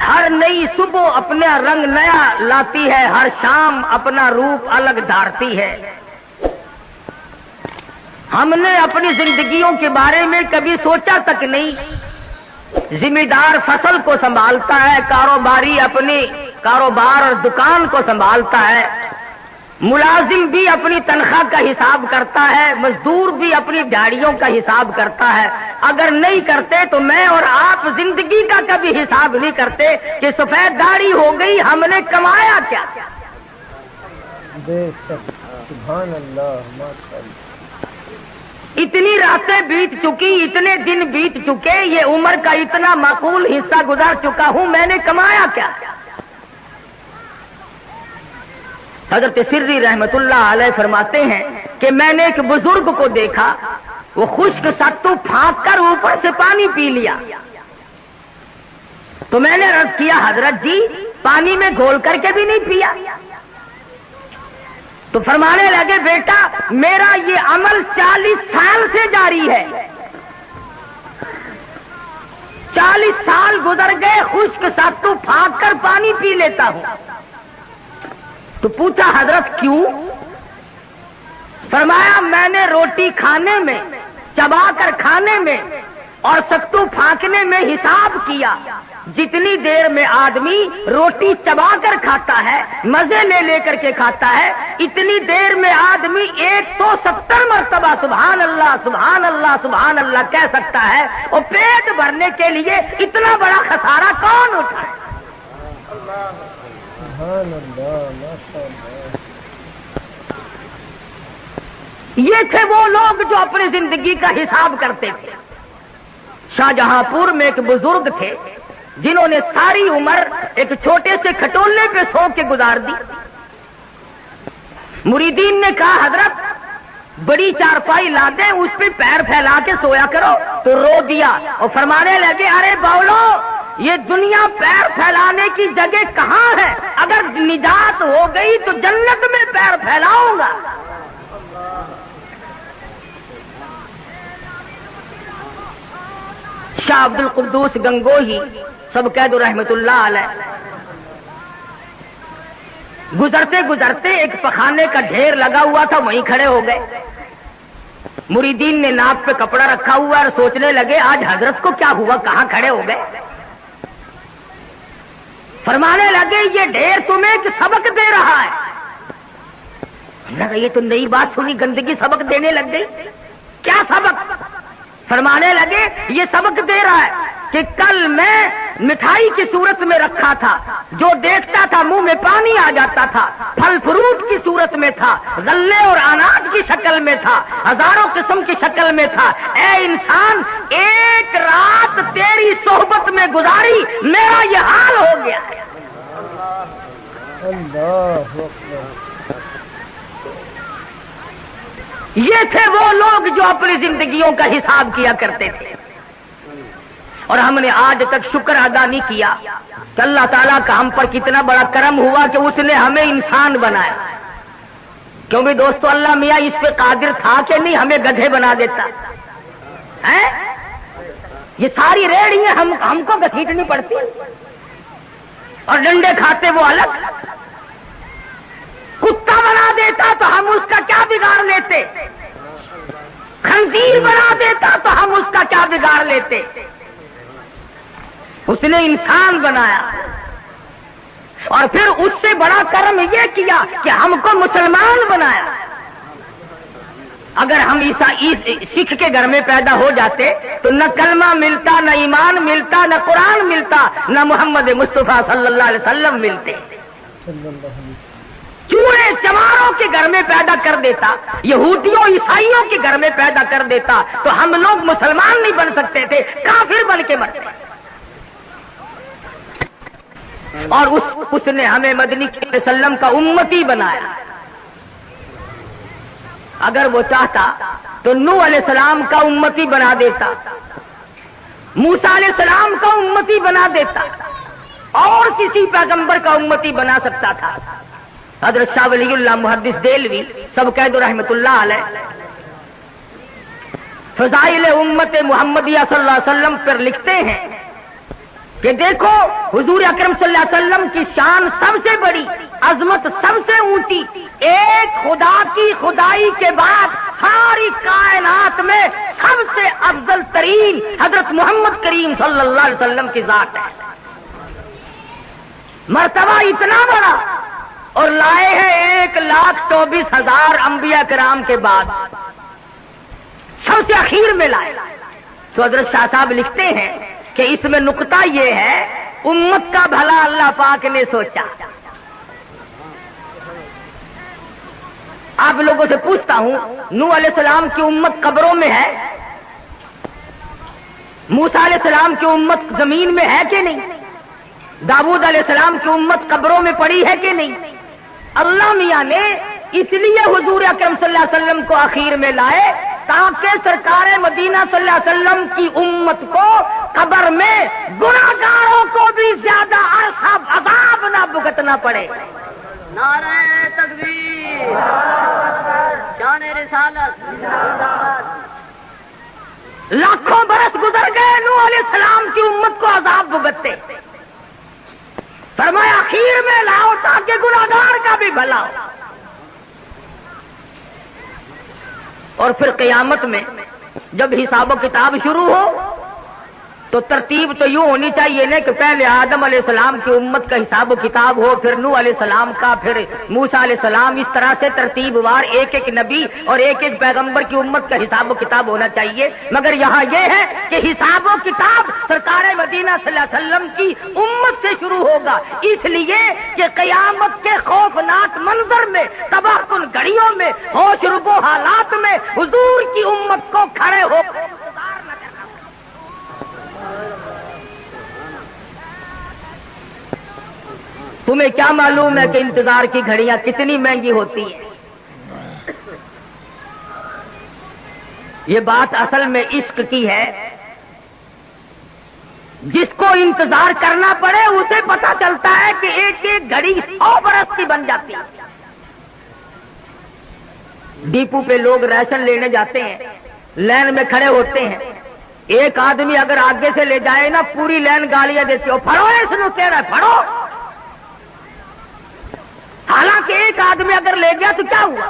ہر نئی صبح اپنا رنگ نیا لاتی ہے، ہر شام اپنا روپ الگ دھارتی ہے۔ ہم نے اپنی زندگیوں کے بارے میں کبھی سوچا تک نہیں۔ ذمہ دار فصل کو سنبھالتا ہے، کاروباری اپنے کاروبار اور دکان کو سنبھالتا ہے، ملازم بھی اپنی تنخواہ کا حساب کرتا ہے، مزدور بھی اپنی دیہڑیوں کا حساب کرتا ہے۔ اگر نہیں کرتے تو میں اور آپ زندگی کا کبھی حساب نہیں کرتے کہ سفید داڑھی ہو گئی، ہم نے کمایا کیا؟ بے شک، سبحان اللہ، ماشاء اللہ۔ اتنی راتیں بیت چکی، اتنے دن بیت چکے، یہ عمر کا اتنا معقول حصہ گزار چکا ہوں، میں نے کمایا کیا؟ حضرت سری رحمت اللہ علیہ فرماتے ہیں کہ میں نے ایک بزرگ کو دیکھا، وہ خشک ستو پھانک کر اوپر سے پانی پی لیا۔ تو میں نے عرض کیا حضرت جی پانی میں گھول کر کے بھی نہیں پیا؟ تو فرمانے لگے بیٹا میرا یہ عمل 40 سال سے جاری ہے، 40 سال گزر گئے، خشک ستو پھانک کر پانی پی لیتا ہوں۔ تو پوچھا حضرت کیوں؟ فرمایا میں نے روٹی کھانے میں، چبا کر کھانے میں اور ستو پھانکنے میں حساب کیا، جتنی دیر میں آدمی روٹی چبا کر کھاتا ہے، مزے لے لے کر کے کھاتا ہے، اتنی دیر میں آدمی 170 مرتبہ سبحان اللہ سبحان اللہ سبحان اللہ کہہ سکتا ہے، اور پیٹ بھرنے کے لیے اتنا بڑا خسارہ کون اٹھائے؟ سبحان اللہ، ماشاء اللہ۔ یہ تھے وہ لوگ جو اپنی زندگی کا حساب کرتے تھے۔ شاہجہاں پور میں ایک بزرگ تھے جنہوں نے ساری عمر ایک چھوٹے سے کھٹولے پہ سو کے گزار دی۔ مریدین نے کہا حضرت بڑی چارپائی لا دیں، اس پہ پیر پھیلا کے سویا کرو، تو رو دیا اور فرمانے لگے ارے باولو یہ دنیا پیر پھیلانے کی جگہ کہاں ہے؟ اگر نجات ہو گئی تو جنت میں پیر پھیلاؤں گا۔ شاہ عبد القدوس گنگوہی سب کہہ دو رحمت اللہ علیہ، گزرتے گزرتے ایک پخانے کا ڈھیر لگا ہوا تھا، وہیں کھڑے ہو گئے۔ مریدین نے ناک پہ کپڑا رکھا ہوا اور سوچنے لگے آج حضرت کو کیا ہوا، کہاں کھڑے ہو گئے؟ فرمانے لگے یہ ڈھیر تمہیں ایک سبق دے رہا ہے۔ یہ تو نئی بات سنی، گندگی سبق دینے لگ گئی، کیا سبق؟ فرمانے لگے یہ سبق دے رہا ہے کہ کل میں مٹھائی کی صورت میں رکھا تھا، جو دیکھتا تھا منہ میں پانی آ جاتا تھا، پھل فروٹ کی صورت میں تھا، غلے اور اناج کی شکل میں تھا، ہزاروں قسم کی شکل میں تھا۔ اے انسان ایک رات تیری صحبت میں گزاری، میرا یہ حال ہو گیا۔ اللہ اکبر۔ یہ تھے وہ لوگ جو اپنی زندگیوں کا حساب کیا کرتے تھے، اور ہم نے آج تک شکر ادا نہیں کیا کہ اللہ تعالیٰ کا ہم پر کتنا بڑا کرم ہوا کہ اس نے ہمیں انسان بنایا۔ کیونکہ دوستو اللہ میاں اس پہ قادر تھا کہ نہیں ہمیں گدھے بنا دیتا ہے؟ یہ ساری ریڑیاں ہم کو گھسیٹنی پڑتی اور ڈنڈے کھاتے وہ الگ۔ کتا بنا دیتا تو ہم اس کا کیا بگاڑ لیتے، خنزیر بنا دیتا تو ہم اس کا کیا بگاڑ لیتے۔ اس نے انسان بنایا، اور پھر اس سے بڑا کرم یہ کیا کہ ہم کو مسلمان بنایا۔ اگر ہم سکھ کے گھر میں پیدا ہو جاتے تو نہ کلمہ ملتا، نہ ایمان ملتا، نہ قرآن ملتا، نہ محمد مصطفیٰ صلی اللہ علیہ وسلم ملتے۔ چوڑے چماروں کے گھر میں پیدا کر دیتا، یہودیوں عیسائیوں کے گھر میں پیدا کر دیتا تو ہم لوگ مسلمان نہیں بن سکتے تھے، کافر بن کے مرتے۔ اور اس نے ہمیں مدنی صلی اللہ علیہ وسلم کا امتی بنایا۔ اگر وہ چاہتا تو نوح علیہ السلام کا امتی بنا دیتا، موسیٰ علیہ السلام کا امتی بنا دیتا، اور کسی پیغمبر کا امتی بنا سکتا تھا۔ حضرت شاہ ولی اللہ محدث دہلوی سب کہہ دو رحمت اللہ علیہ فضائل امت محمدیہ صلی اللہ علیہ وسلم پر لکھتے ہیں کہ دیکھو حضور اکرم صلی اللہ علیہ وسلم کی شان سب سے بڑی، عظمت سب سے اونچی، ایک خدا کی خدائی کے بعد ساری کائنات میں سب سے افضل ترین حضرت محمد کریم صلی اللہ علیہ وسلم کی ذات ہے۔ مرتبہ اتنا بڑا، اور لائے ہیں 1,24,000 انبیاء کرام کے بعد، سب سے اخیر میں لائے۔ تو حضرت شاہ صاحب لکھتے ہیں کہ اس میں نقطہ یہ ہے، امت کا بھلا اللہ پاک نے سوچا۔ آپ لوگوں سے پوچھتا ہوں، نوح علیہ السلام کی امت قبروں میں ہے؟ موسیٰ علیہ السلام کی امت زمین میں ہے کہ نہیں؟ داؤد علیہ السلام کی امت قبروں میں پڑی ہے کہ نہیں؟ اللہ میاں نے اس لیے حضور اکرم صلی اللہ علیہ وسلم کو اخیر میں لائے تاکہ سرکار مدینہ صلی اللہ علیہ وسلم کی امت کو قبر میں گناہگاروں کو بھی زیادہ عرصہ عذاب نہ بھگتنا پڑے۔ نعرہ تکبیر، شان رسالت۔ لاکھوں برس گزر گئے نوح علیہ السلام کی امت کو عذاب بھگتتے، فرمایا اخیر میں لاؤ تاکہ گناہگار کا بھی بھلا ہو۔ اور پھر قیامت میں جب حساب و کتاب شروع ہو تو ترتیب تو یوں ہونی چاہیے نا کہ پہلے آدم علیہ السلام کی امت کا حساب و کتاب ہو، پھر نوح علیہ السلام کا، پھر موسیٰ علیہ السلام، اس طرح سے ترتیب وار ایک ایک نبی اور ایک ایک پیغمبر کی امت کا حساب و کتاب ہونا چاہیے۔ مگر یہاں یہ ہے کہ حساب و کتاب سرکار مدینہ صلی اللہ علیہ وسلم کی امت سے شروع ہوگا، اس لیے کہ قیامت کے خوفناک منظر میں، تباہ کن گھڑیوں میں، ہوش ربو حالات میں حضور کی امت کو کھڑے ہو تمہیں کیا معلوم ہے کہ انتظار کی گھڑیاں کتنی مہنگی ہوتی ہیں۔ یہ بات اصل میں عشق کی ہے، جس کو انتظار کرنا پڑے اسے پتا چلتا ہے کہ ایک ایک گھڑی 100 برس کی بن جاتی ہے۔ ڈیپو پہ لوگ راشن لینے جاتے ہیں، لائن میں کھڑے ہوتے ہیں، ایک آدمی اگر آگے سے لے جائے نا پوری لائن گالیاں دیتی ہو، پھڑو اس نے کہہ رہا ہے پھڑو۔ حالانکہ ایک آدمی اگر لے گیا تو کیا ہوا؟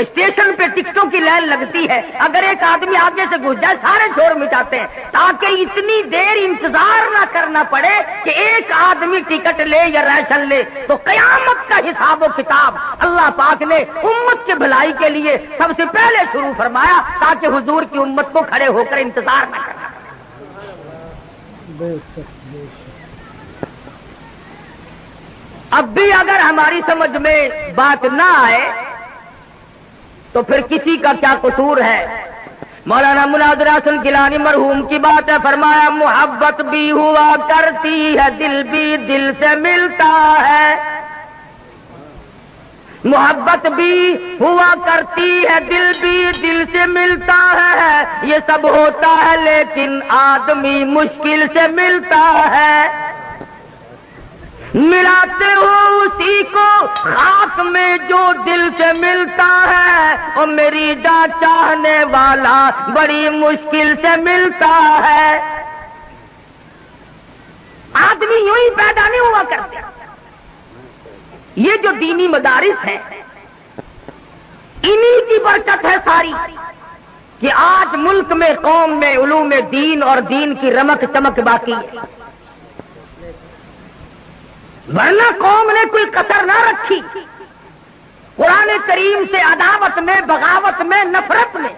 اسٹیشن پہ ٹکٹوں کی لائن لگتی ہے، اگر ایک آدمی آگے سے گھس جائے سارے شور مچاتے ہیں، تاکہ اتنی دیر انتظار نہ کرنا پڑے کہ ایک آدمی ٹکٹ لے یا راشن لے۔ تو قیامت کا حساب و کتاب اللہ پاک نے امت کے بھلائی کے لیے سب سے پہلے شروع فرمایا تاکہ حضور کی امت کو کھڑے ہو کر انتظار نہ کرنا۔ بے شک بے شک۔ اب بھی اگر ہماری سمجھ میں بات نہ آئے تو پھر کسی کا کیا قصور ہے؟ مولانا مناظر حسن گیلانی مرحوم کی بات ہے، فرمایا محبت بھی ہوا کرتی ہے، دل بھی دل سے ملتا ہے، محبت بھی ہوا کرتی ہے، دل بھی دل سے ملتا ہے، یہ سب ہوتا ہے لیکن آدمی مشکل سے ملتا ہے، ملاتے ہو اسی کو خاک میں جو دل سے ملتا ہے، اور میری جان چاہنے والا بڑی مشکل سے ملتا ہے۔ آدمی یوں ہی پیدا نہیں ہوا کرتے۔ یہ جو دینی مدارس ہیں انہی کی برکت ہے ساری کہ آج ملک میں قوم میں علوم دین اور دین کی رمک چمک باقی ہے، ورنہ قوم نے کوئی قطر نہ رکھی قرآن کریم سے عداوت میں، بغاوت میں، نفرت میں۔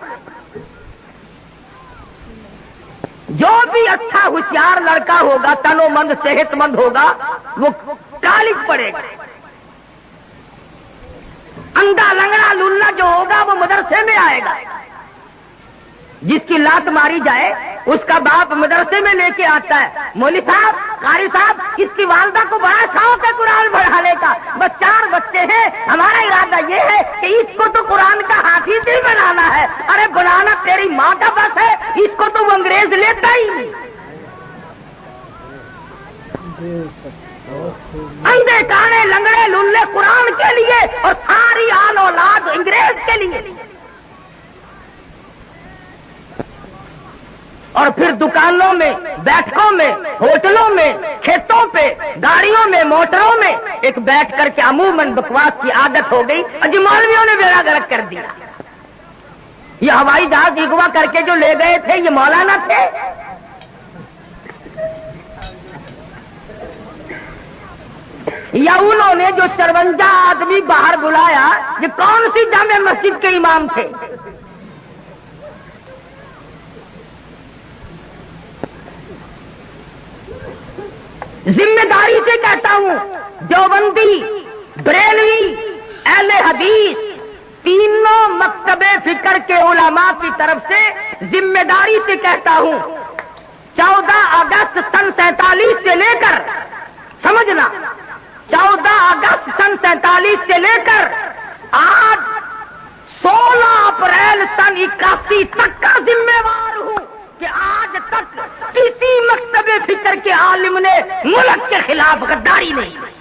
جو بھی اچھا ہوشیار لڑکا ہوگا، تنو مند صحت مند ہوگا، وہ کالج پڑھے گا، اندھا لنگڑا للہ جو ہوگا وہ مدرسے میں آئے گا، جس کی لات ماری جائے اس کا باپ مدرسے میں لے کے آتا ہے، مولوی صاحب، قاری صاحب، اس کی والدہ کو بڑا شوق ہے قرآن پڑھانے کا، بس 4 بچے ہیں، ہمارا ارادہ یہ ہے کہ اس کو تو قرآن کا حافظ ہی بنانا ہے۔ ارے بنانا تیری ماں کا بس ہے، اس کو تو وہ انگریز لیتا ہی نہیں۔ اندھے کانے لنگڑے للے قرآن کے لیے اور ساری آل اولاد انگریز کے لیے۔ اور پھر دکانوں میں، بیٹھکوں میں، ہوٹلوں میں، کھیتوں پہ، گاڑیوں میں، موٹروں میں ایک بیٹھ کر کے عموماً بکواس کی عادت ہو گئی، اور مولویوں نے بیڑا غرق کر دیا۔ یہ ہوائی جہاز اغوا کر کے جو لے گئے تھے، یہ مولانا تھے؟ یا انہوں نے جو 54 آدمی باہر بلایا، یہ کون سی جامع مسجد کے امام تھے؟ ذمہ داری سے کہتا ہوں، دیوبندی، بریلوی، اہل حدیث، تینوں مکتب فکر کے علماء کی طرف سے ذمہ داری سے کہتا ہوں، 14 اگست سن 47 سے لے کر، سمجھنا، 14 اگست سن 47 سے لے کر آج 16 اپریل سن 81 تک کا ذمہ وار ہوں کہ آج تک کسی مکتب فکر کے عالم نے ملک کے خلاف غداری نہیں کی۔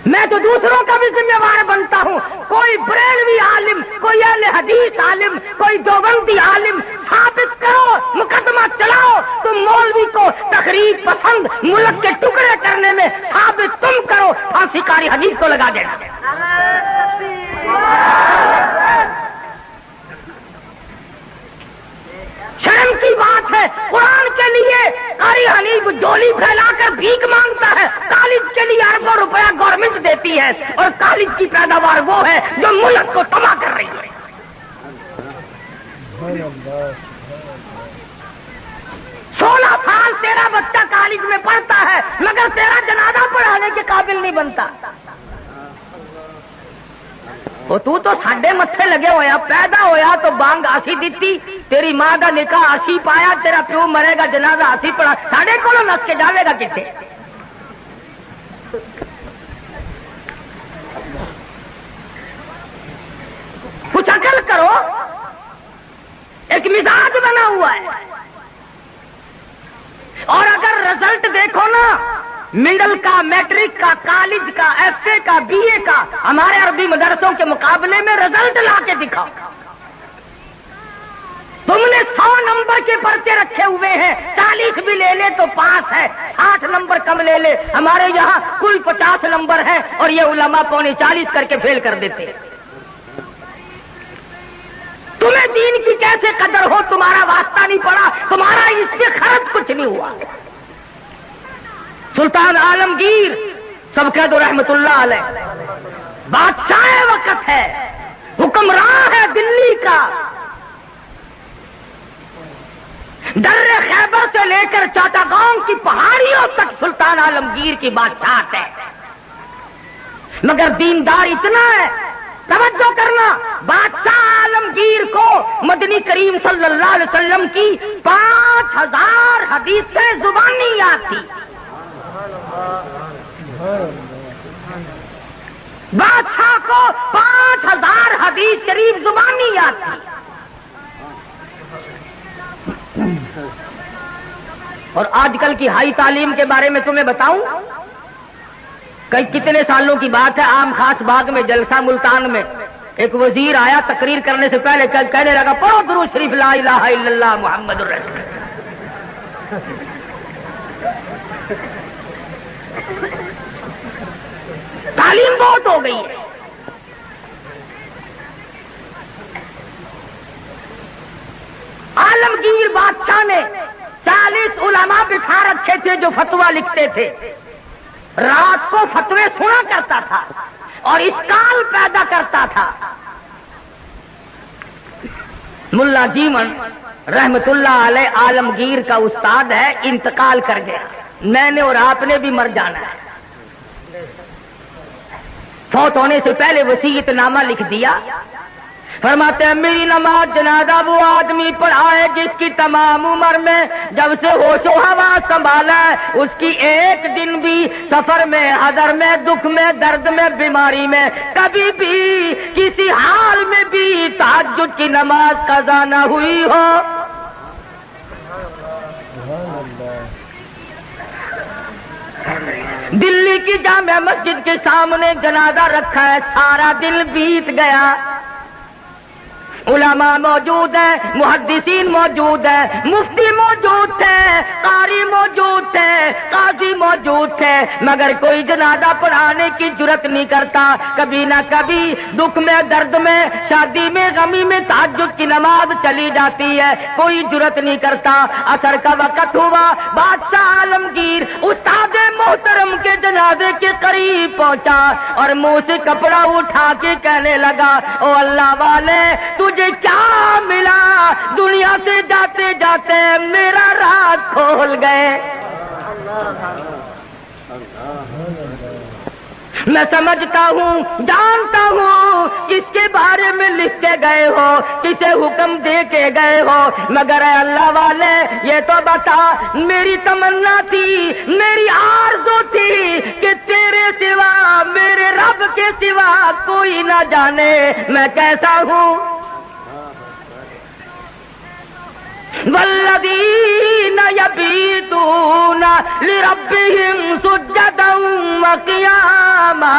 میں تو دوسروں کا بھی ذمہ وار بنتا ہوں۔ کوئی بریلوی عالم، کوئی اہل حدیث عالم، کوئی دیوبندی عالم ثابت کرو، مقدمہ چلاؤ۔ تم مولوی کو تقریب پسند ملک کے ٹکڑے کرنے میں ثابت تم کرو، پھانسی کاری حدیث کو لگا دینا۔ شرم کی بات ہے، قرآن کے لیے قاری حنیف جولی پھیلا کر بھیک مانگتا ہے، کالج کے لیے اربوں روپیہ گورنمنٹ دیتی ہے، اور کالج کی پیداوار وہ ہے جو ملک کو تباہ کر رہی ہے۔ 16 سال تیرا بچہ کالج میں پڑھتا ہے، مگر تیرا جنازہ پڑھانے کے قابل نہیں بنتا۔ تو ساڈے متھے لگے ہویا، پیدا ہویا تو بانگ آسی دیتی، تیری ماں دا نکاح آسی پایا، تیرا پیو مرے گا جنازہ آسی پڑھا، ساڈے کولوں نس کے جاوے گا کتے؟ کچھ عقل کرو، ایک مزاج بنا ہوا ہے۔ اور اگر رزلٹ دیکھو نا، مڈل کا، میٹرک کا، کالج کا، ایف اے کا، بی اے کا، ہمارے عربی مدرسوں کے مقابلے میں رزلٹ لا کے دکھاؤ۔ تم نے 100 نمبر کے پرچے رکھے ہوئے ہیں، 40 بھی لے لے تو پاس ہے، 8 نمبر کم لے لے، ہمارے یہاں کل 50 نمبر ہیں، اور یہ علماء 40 کر کے فیل کر دیتے ہیں۔ تمہیں دین کی کیسے قدر ہو؟ تمہارا واسطہ نہیں پڑا، تمہارا اس سے خرچ کچھ نہیں ہوا۔ سلطان عالمگیر سب کہہ دو رحمت اللہ علیہ، بادشاہ وقت ہے، حکمراں ہے دلی کا، در خیبر سے لے کر چاٹاگاؤں کی پہاڑیوں تک سلطان عالمگیر کی بادشاہت ہے، مگر دیندار اتنا ہے، توجہ کرنا، بادشاہ عالمگیر کو مدنی کریم صلی اللہ علیہ وسلم کی 5000 حدیثیں زبانی یاد تھی۔ بادشاہ کو 5000 حدیث شریف زبانی یاد تھی، اور آج کل کی ہائی تعلیم کے بارے میں تمہیں بتاؤں، کتنے سالوں کی بات ہے، عام خاص باغ میں جلسہ ملتان میں ایک وزیر آیا، تقریر کرنے سے پہلے کہنے لگا، پڑھو درود شریف لا الہ الا اللہ محمد الرسول اللہ۔ تعلیم بہت ہو گئی ہے۔ عالمگیر بادشاہ نے 40 علماء بٹھا رکھے تھے جو فتویٰ لکھتے تھے، رات کو فتوے سنا کرتا تھا اور اشکال پیدا کرتا تھا۔ ملا جیون رحمت اللہ علیہ عالمگیر کا استاد ہے، انتقال کر گیا، میں نے اور آپ نے بھی مر جانا ہے۔ فوت ہونے سے پہلے وصیت نامہ لکھ دیا، فرماتے ہیں میری نماز جنازہ وہ آدمی پڑھائے جس کی تمام عمر میں جب سے ہوش و حواس سنبھالا ہے اس کی ایک دن بھی سفر میں، حضر میں، دکھ میں، درد میں، بیماری میں کبھی بھی کسی حال میں بھی تہجد کی نماز قضا نہ ہوئی ہو۔ دلی کی جامع مسجد کے سامنے جنازہ رکھا ہے، سارا دن بیت گیا، علماء موجود ہیں, محدثین موجود ہیں, مفتی موجود تھے, قاری موجود تھے, قاضی موجود تھے, مگر کوئی جنازہ پڑھانے کی جرت نہیں کرتا. کبھی نہ کبھی دکھ میں, درد میں, شادی میں, غمی میں تہجد کی نماز چلی جاتی ہے, کوئی جرت نہیں کرتا. عصر کا وقت ہوا, بادشاہ عالمگیر استاد محترم کے جنازے کے قریب پہنچا اور منہ سے کپڑا اٹھا کے کہنے لگا, او اللہ والے تجھے کیا ملا, دنیا سے جاتے جاتے میرا راز کھول گئے. میں سمجھتا ہوں, جانتا ہوں کس کے بارے میں لکھ کے گئے ہو, کسے حکم دے کے گئے ہو, مگر اے اللہ والے یہ تو بتا, میری تمنا تھی, میری آرزو تھی کہ تیرے سوا, میرے رب کے سوا کوئی نہ جانے میں کیسا ہوں. والذین یبیتون لربہم سجدا وقیاما,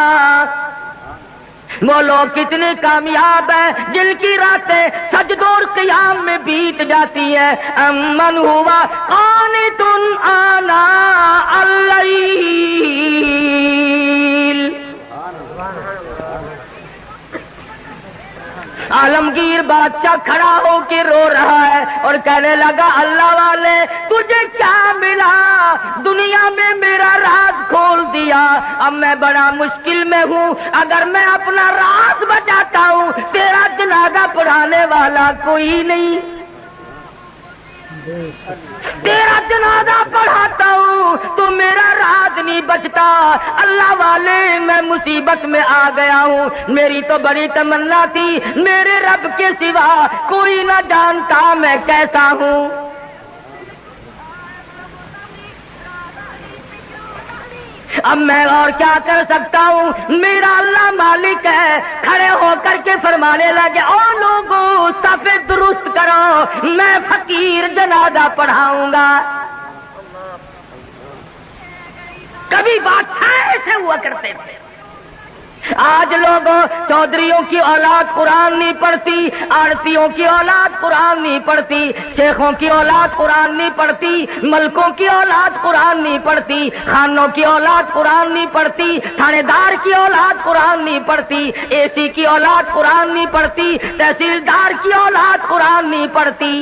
وہ لوگ کتنے کامیاب ہیں جن کی راتیں سجدوں اور قیام میں بیت جاتی ہیں. امن ہوا قانت آناء اللیل, عالمگیر بادشاہ کھڑا ہو کے رو رہا ہے اور کہنے لگا, اللہ والے تجھے کیا ملا, دنیا میں میرا راز کھول دیا, اب میں بڑا مشکل میں ہوں, اگر میں اپنا راز بچاتا ہوں تیرا جنازہ پڑھانے والا کوئی نہیں, تیرا جنازہ پڑھاتا ہوں تو میرا راز نہیں بچتا. اللہ والے میں مصیبت میں آ گیا ہوں, میری تو بڑی تمنا تھی میرے رب کے سوا کوئی نہ جانتا میں کیسا ہوں. اب میں اور کیا کر سکتا ہوں, میرا اللہ مالک ہے. کھڑے ہو کر کے فرمانے لگے, او لوگوں صفے درست کرو, میں فقیر جنازہ پڑھاؤں گا. کبھی بادشاہ ایسے ہوا کرتے تھے. آج لوگوں چودھریوں کی اولاد قرآن نہیں پڑھتی, آڑتیوں کی اولاد قرآن نہیں پڑھتی, شیخوں کی اولاد قرآن نہیں پڑھتی, ملکوں کی اولاد قرآن نہیں پڑھتی, خانوں کی اولاد قرآن نہیں پڑھتی, تھانے دار کی اولاد قرآن نہیں پڑھتی, اے سی کی اولاد قرآن نہیں پڑھتی, تحصیلدار کی اولاد قرآن نہیں پڑھتی.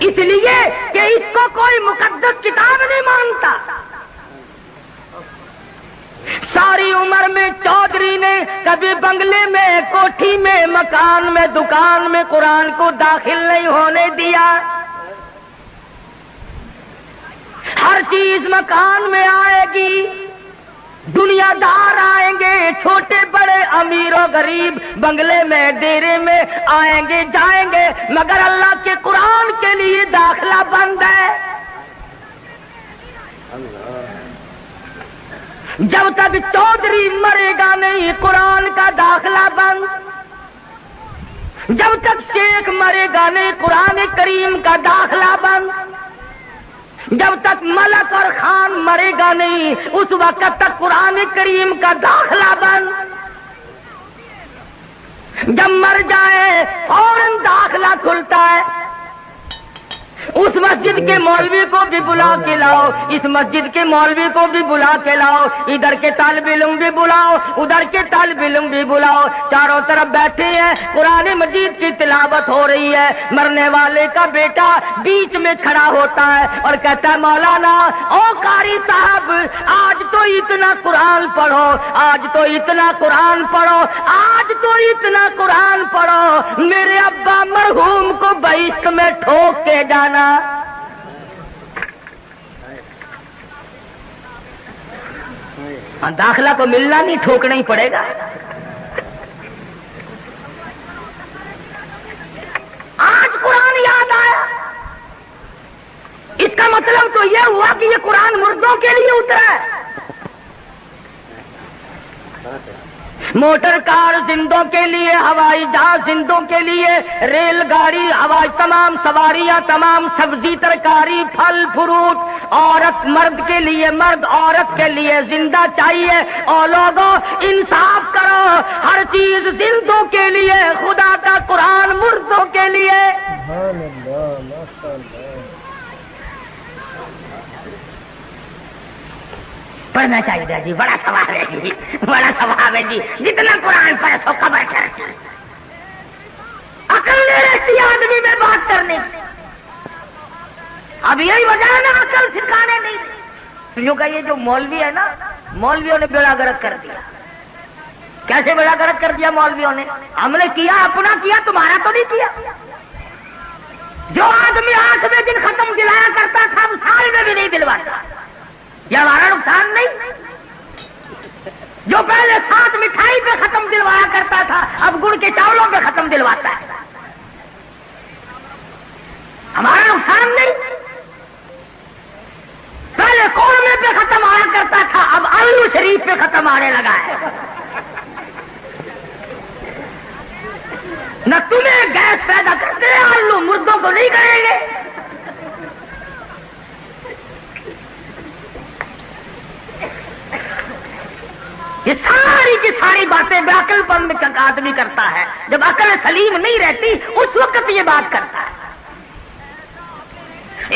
اس لیے کہ اس کو کوئی مقدس کتاب نہیں مانتا. ساری عمر میں چودھری نے کبھی بنگلے میں, کوٹھی میں, مکان میں, دکان میں قرآن کو داخل نہیں ہونے دیا. ہر چیز مکان میں آئے گی, دنیا دار آئیں گے, چھوٹے بڑے, امیر و غریب بنگلے میں, ڈیرے میں آئیں گے جائیں گے, مگر اللہ کے قرآن کے لیے داخلہ بند ہے. جب تک چودھری مرے گا نہیں قرآن کا داخلہ بند, جب تک شیخ مرے گا نہیں قرآن کریم کا داخلہ بند, جب تک ملک اور خان مرے گا نہیں اس وقت تک قرآن کریم کا داخلہ بند. جب مر جائے فوراً داخلہ کھلتا ہے. اس مسجد کے مولوی کو بھی بلا کے لاؤ, اس مسجد کے مولوی کو بھی بلا کے لاؤ, ادھر کے طالب علم بھی بلاؤ, ادھر کے طالب علم بھی بلاؤ, چاروں طرف بیٹھے ہیں, قرآن مجید کی تلاوت ہو رہی ہے. مرنے والے کا بیٹا بیچ میں کھڑا ہوتا ہے اور کہتا ہے, مولانا او قاری صاحب آج تو اتنا قرآن پڑھو, آج تو اتنا قرآن پڑھو, آج تو اتنا قرآن پڑھو, میرے ابا مرحوم کو بہشت میں ٹھوک کے جانا. داخلہ تو ملنا نہیں, ٹھوکنا ہی پڑے گا. آج قرآن یاد آیا, اس کا مطلب تو یہ ہوا کہ یہ قرآن مردوں کے لیے اترا ہے. موٹر کار زندوں کے لیے، ہوائی جہاز زندوں کے لیے، ریل گاڑی ہوائی، تمام سواریاں، تمام سبزی ترکاری، پھل فروٹ، عورت مرد کے لیے، مرد عورت کے لیے زندہ چاہیے۔ اور لوگوں انصاف کرو، ہر چیز زندوں کے لیے، خدا کا قرآن مردوں کے لیے۔ سبحان اللہ، ماشاء اللہ۔ پڑھنا چاہیے جی، بڑا ثواب ہے جی، بڑا ثواب ہے جی، جتنا قرآن پڑھے سو قبر چڑھتی۔ عقل نہیں رہتی آدمی میں بات کرنے کی۔ اب یہی وجہ ہے نا عقل سکھانے نہیں۔ یوں کہ یہ جو مولوی ہے نا، مولویوں نے بیڑا گرک کر دیا۔ کیسے بیڑا گرک کر دیا مولویوں نے؟ ہم نے کیا اپنا کیا، تمہارا تو نہیں کیا۔ جو آدمی 8ویں دن ختم دلایا کرتا تھا ہم سال میں بھی نہیں دلواتا، یہ ہمارا نقصان نہیں؟ جو پہلے 7 مٹھائی پہ ختم دلوایا کرتا تھا اب گڑ کے چاولوں پہ ختم دلواتا ہے، ہمارا نقصان نہیں؟ پہلے قورمے پہ ختم آیا کرتا تھا اب آلو شریف پہ ختم آنے لگا ہے۔ نہ تمہیں گیس پیدا کرتے ہیں آلو، مردوں کو نہیں کریں گے۔ یہ ساری کی ساری باتیں بے عقل پن میں آدمی کرتا ہے، جب عقل سلیم نہیں رہتی اس وقت یہ بات کرتا ہے۔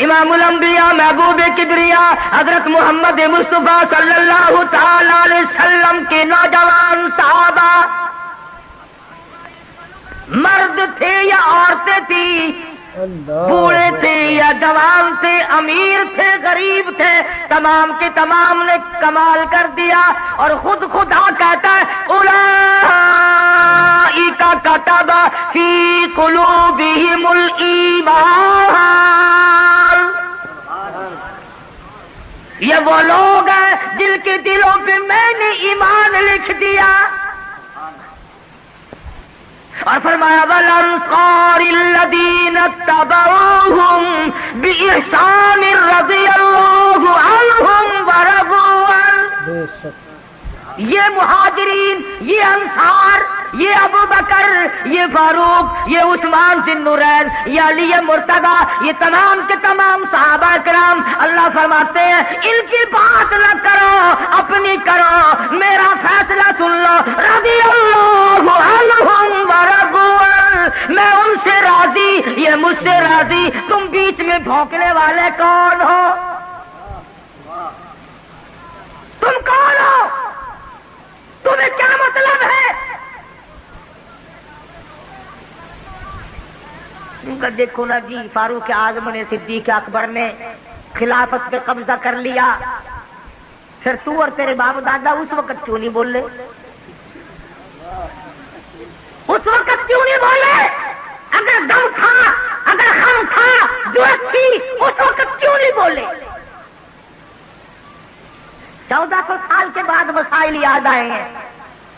امام الانبیاء محبوب کبریا حضرت محمد مصطفیٰ صلی اللہ تعالی علیہ وسلم کے نوجوان صحابہ، مرد تھے یا عورتیں تھیں، بوڑھے تھے یا جوان تھے، امیر تھے غریب تھے، تمام کے تمام نے کمال کر دیا۔ اور خود خدا کہتا ہے اولئک کتب فی قلوبہم الایمان، یہ وہ لوگ ہیں جن کے دلوں پہ میں نے ایمان لکھ دیا۔ اور فرمایا والانصار الذین اتبعوہم بإحسان رضی اللہ عنہم ورضوا عنہ، یہ مہاجرین، یہ انصار، یہ ابو بکر، یہ فاروق، یہ عثمان ذی النورین، یہ علی مرتضیٰ، یہ تمام کے تمام صحابہ کرام، اللہ فرماتے ہیں ان کی بات نہ کرو، اپنی کرو، میرا فیصلہ سن لو، رضی اللہ عنہم ورضوا عنہ، میں ان سے راضی، یہ مجھ سے راضی، تم بیچ میں بھونکنے والے کون ہو؟ تم کون ہو؟ تمہیں کیا مطلب ہے؟ ان کا دیکھو نا جی، فاروق اعظم نے، صدیق اکبر نے خلافت پہ قبضہ کر لیا، پھر تو اور تیرے باپ دادا اس وقت کیوں نہیں بولے؟ اس وقت کیوں نہیں بولے؟ اگر دم تھا، اگر ہم تھا، جرأت تھی، اس وقت کیوں نہیں بولے؟ 1400 سال کے بعد مسائل یاد آئے ہیں،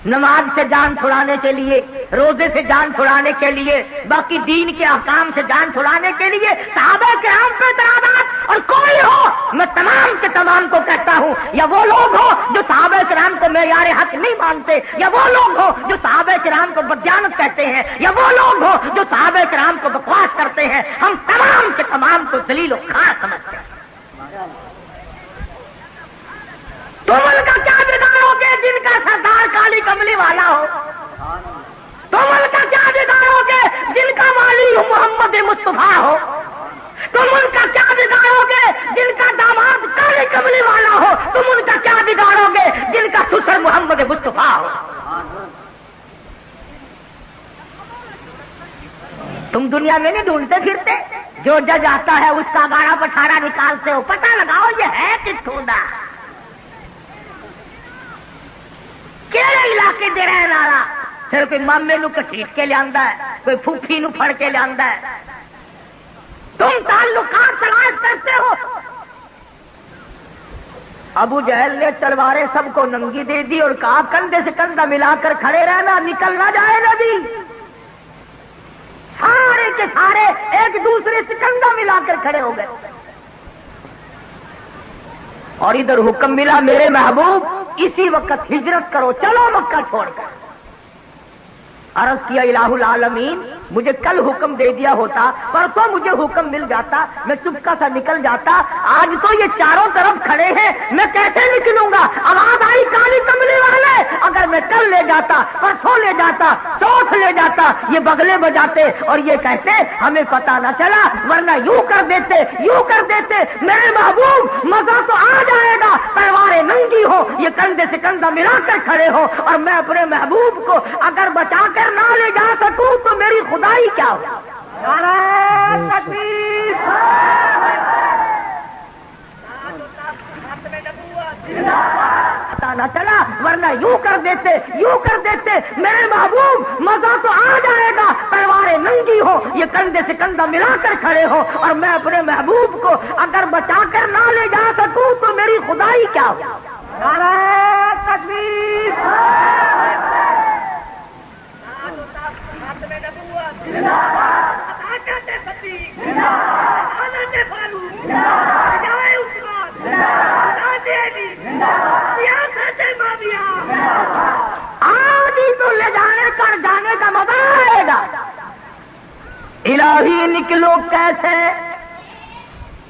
نماز سے جان چھڑانے کے لیے، روزے سے جان چھڑانے کے لیے، باقی دین کے احکام سے جان چھڑانے کے لیے صحابہ کرام پہ اعتراضات۔ اور کوئی ہو، میں تمام کے تمام کو کہتا ہوں، یا وہ لوگ ہو جو صحابہ کرام کو معیار حق نہیں مانتے، یا وہ لوگ ہو جو صحابہ کرام کو بدجانت کہتے ہیں، یا وہ لوگ ہو جو صحابہ کرام کو بکواس کرتے ہیں، ہم تمام کے تمام کو ذلیل و خوار سمجھتے ہیں۔ تم ان کا کیا بگاڑو گے جن کا سردار کالی کملی والا ہو؟ تم ان کا کیا بگاڑو گے جن کا والی محمد مصطفیٰ ہو؟ تم ان کا کیا بگاڑو گے جن کا داماد کالی کملی والا ہو؟ تم ان کا کیا بگاڑو گے جن کا سسر محمد مصطفیٰ ہو؟ تم دنیا میں نہیں ڈھونڈتے پھرتے؟ جو جج آتا ہے اس کا گاڑا پٹھارا نکالتے ہو، پتہ لگاؤ یہ ہے کتوں دا، کہڑے علاقے دے رہن والا، پھر کوئی مامے نو کٹیٹ کے لیا ہے، کوئی پھوپھی نو پھڑ کے لیا ہے، تم تعلقات تلاش کرتے ہو۔ ابو جہل نے تلواریں سب کو ننگی دے دی اور کہا کندھے سے کندھا ملا کر کھڑے رہنا، نکل نہ جائے نبی۔ سارے کے سارے ایک دوسرے سے کندھا ملا کر کھڑے ہو گئے، اور ادھر حکم ملا میرے محبوب اسی وقت ہجرت کرو، چلو مکہ چھوڑ کر۔ عرض کیا الہ العالمین مجھے کل حکم دے دیا ہوتا، پرسوں مجھے حکم مل جاتا، میں چپکا سا نکل جاتا، آج تو یہ چاروں طرف کھڑے ہیں، میں کیسے نکلوں گا؟ آواز آئی کالی کملی والے، اگر میں کل لے جاتا، پرسوں لے جاتا، چوتھ لے جاتا، یہ بغلے بجاتے اور یہ کہتے ہمیں پتہ نہ چلا، ورنہ یوں کر دیتے میرے محبوب مزہ تو آ جائے گا، تلواریں ننگی ہو، یہ کندھے سے کندھا ملا کر کھڑے ہو، اور میں اپنے محبوب کو اگر بچا کر نہ لے جا سکوں تو میری خدائی کیا ہو؟ پتا نہ چلا، ورنہ یوں کر دیتے میرے محبوب مزہ تو آ جائے گا، تلواریں ننگی ہو، یہ کندھے سے کندھا ملا کر کھڑے ہو، اور میں اپنے محبوب کو اگر بچا کر نہ لے جا سکوں تو میری خدائی کیا ہو؟ آج ہی تو لے جانے کر جانے کا مزہ آئے گا۔ الہی نکلو کیسے؟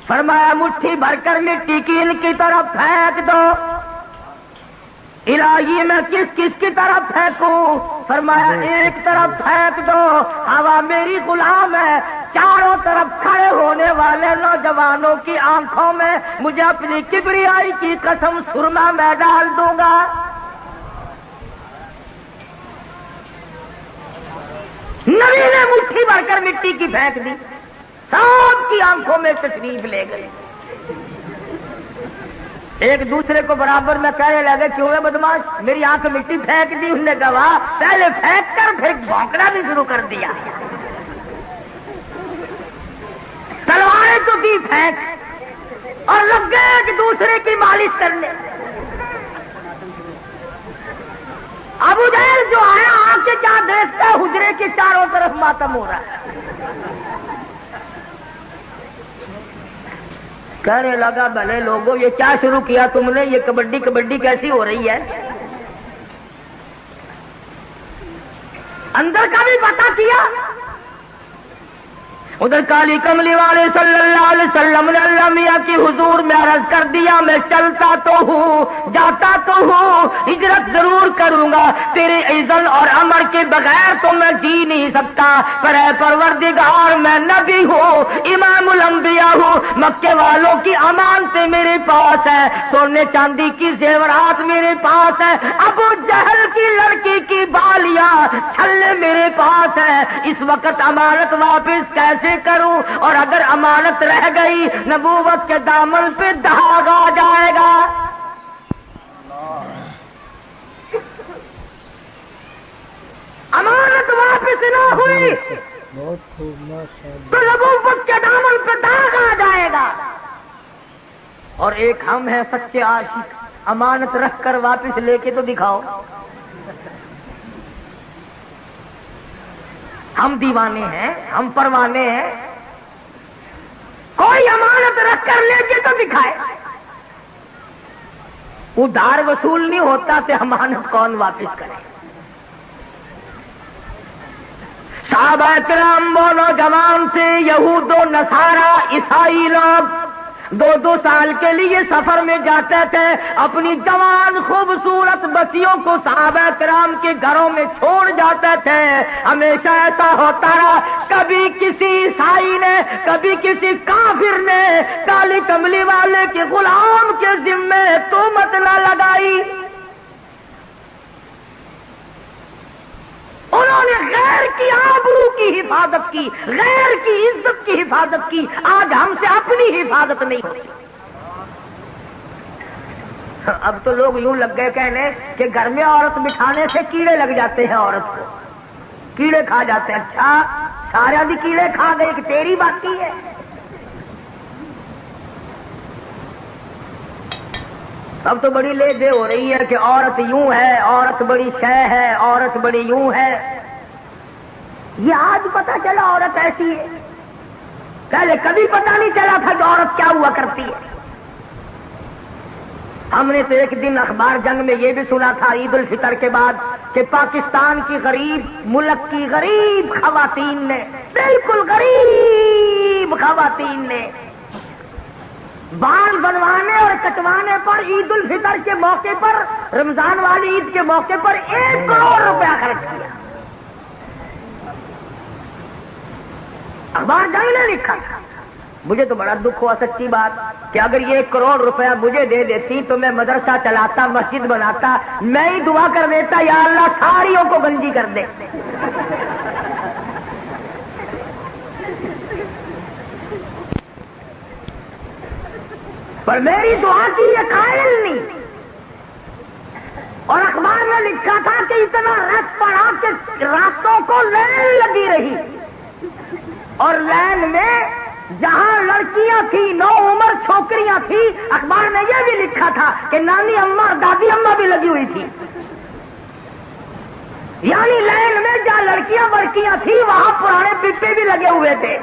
فرمایا مٹھی بھر کر مٹی کی ان کی طرف پھینک دو۔ الہی میں کس کس کی طرف پھینکوں؟ فرمایا ایک طرف پھینک دو، ہوا میری غلام ہے، چاروں طرف کھڑے ہونے والے نوجوانوں کی آنکھوں میں مجھے اپنی کبریائی کی قسم سرما میں ڈال دوں گا۔ نبی نے مٹھی بھر کر مٹی کی پھینک دی، سب کی آنکھوں میں تشریف لے گئے۔ ایک دوسرے کو برابر میں کہنے لگے کیوں ہے بدماش، میری آنکھ مٹی پھینک دی؟ انہوں نے کہا پہلے پھینک کر پھر بھونکنا بھی شروع کر دیا، تلواریں تو دی پھینک، اور لگ گئے ایک دوسرے کی مالش کرنے۔ ابو جہل جو آیا آ کے کیا دیکھتا ہے، حجرے کے چاروں طرف ماتم ہو رہا ہے۔ کہنے لگا بھلے لوگوں یہ کیا شروع کیا تم نے، یہ کبڈی کیسی ہو رہی ہے؟ اندر کا بھی پتا کیا۔ ادھر کالی کملی والے صلی اللہ علیہ وسلم نے اللہ میاں کی حضور میں عرض کر دیا میں چلتا تو ہوں، جاتا تو ہوں، ہجرت ضرور کروں گا، تیرے اذن اور امر کے بغیر تو میں جی نہیں سکتا، پر اے پروردگار میں نبی ہوں، امام الانبیاء ہوں، مکے والوں کی امانتیں میرے پاس ہے، سونے چاندی کی زیورات میرے پاس ہے، ابو جہل کی لڑکی کی بالیاں چھلے میرے پاس ہے، اس وقت امانت واپس کیسے کروں؟ اور اگر امانت رہ گئی نبوت کے دامن پہ داغ آ جائے گا۔ امانت واپس نہ ہوئی تو نبوت کے دامن پہ داغ آ جائے گا۔ اور ایک ہم ہیں سچے عاشق، امانت رکھ کر واپس لے کے تو دکھاؤ۔ ہم دیوانے ہیں، ہم پروانے ہیں، کوئی امانت رکھ کر لے کے تو دکھائے۔ ادھار وصول نہیں ہوتا تو امانت کون واپس کرے؟ صحابہ کرام وہ نوجوان سے یہود و نصارا عیسائی لوگ 2-2 سال کے لیے سفر میں جاتے تھے، اپنی جوان خوبصورت بچیوں کو صحابہ کرام کے گھروں میں چھوڑ جاتے تھے۔ ہمیشہ ایسا ہوتا رہا، کبھی کسی عیسائی نے، کبھی کسی کافر نے کالی کملی والے کے غلام کے ذمے تہمت نہ لگائی۔ انہوں نے غیر کی آبرو کی حفاظت کی، غیر کی عزت کی حفاظت کی۔ آج ہم سے اپنی حفاظت نہیں ہوتی۔ اب تو لوگ یوں لگ گئے کہنے کہ گھر میں عورت بٹھانے سے کیڑے لگ جاتے ہیں، عورت کو کیڑے کھا جاتے ہیں۔ اچھا سارے بھی کیڑے کھا گئے کہ تیری باقی ہے؟ اب تو بڑی لے دے ہو رہی ہے کہ عورت یوں ہے، عورت بڑی شے ہے، عورت بڑی یوں ہے۔ یہ آج پتا چلا عورت ایسی ہے، پہلے کبھی پتا نہیں چلا تھا کہ عورت کیا ہوا کرتی ہے۔ ہم نے تو ایک دن اخبار جنگ میں یہ بھی سنا تھا عید الفطر کے بعد کہ پاکستان کی غریب ملک کی غریب خواتین نے، بالکل غریب خواتین نے بال بنوانے اور کٹوانے پر عید الفطر کے موقع پر، رمضان والی عید کے موقع پر 1 کروڑ روپیہ خرچ کیا۔ اخبار جنگ نے لکھا تھا۔ مجھے تو بڑا دکھ ہوا سچی بات کہ اگر یہ 1 کروڑ روپیہ مجھے دے دیتی تو میں مدرسہ چلاتا، مسجد بناتا، میں ہی دعا کر دیتا یا اللہ ساریوں کو گنجی کر دے۔ پر میری دعا کی یہ قائل نہیں، اور اخبار میں لکھا تھا کہ اتنا رش پڑا کہ راتوں کو لائن لگی رہی، اور لائن میں جہاں لڑکیاں تھیں، نو عمر چھوکریاں تھیں، اخبار میں یہ بھی لکھا تھا کہ نانی اماں اور دادی اماں بھی لگی ہوئی تھی، یعنی لائن میں جہاں لڑکیاں بڑکیاں تھیں وہاں پرانے پپے بھی لگے ہوئے تھے۔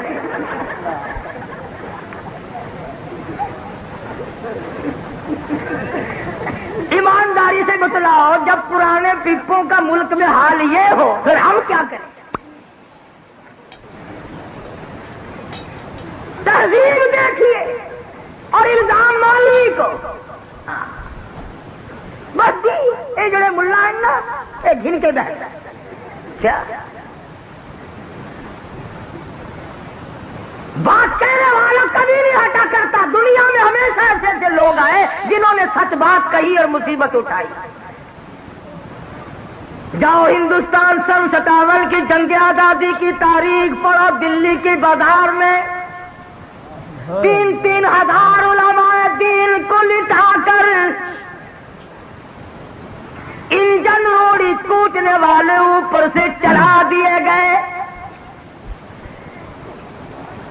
ایمانداری سے بتلاؤ، جب پرانے پپوں کا ملک میں حال یہ ہو پھر ہم کیا کریں؟ تہذیب دیکھیے اور الزام مولوی کو بس یہ جڑے ملا ہیں نا یہ گھن کے بیٹھتا کیا بات کہنے والا کبھی نہیں ہٹا کرتا۔ دنیا میں ہمیشہ ایسے ایسے لوگ آئے جنہوں نے سچ بات کہی اور مصیبت اٹھائی۔ جاؤ ہندوستان سن 57 کی جنگ آزادی کی تاریخ پڑھو، دلی کی بازار میں 3-3 ہزار علماء دین کو لٹا کر انجن روڑی کوٹنے والے اوپر سے چڑھا دیے گئے،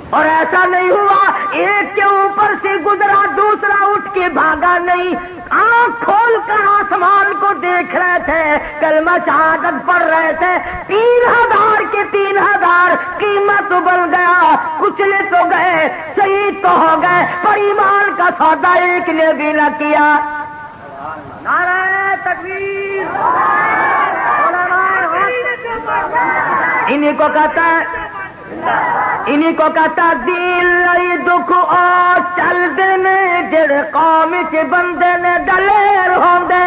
اور ایسا نہیں ہوا ایک کے اوپر سے گزرا دوسرا اٹھ کے بھاگا نہیں، آنکھ کھول کر آسمان کو دیکھ رہے تھے، کلمہ شہادت پڑھ رہے تھے۔ 3000 کے 3000 قیمت بن گیا، کچلے تو گئے، شہید تو ہو گئے، پر ایمان کا سودا ایک نے بھی نہ کیا۔ نعرہ تکبیر! انہیں کو کہتا ہے انہیں کو کہتا دین لئی دکھ اور چل دینے جڑے قوم کے بندے نے دلیر ہوندے،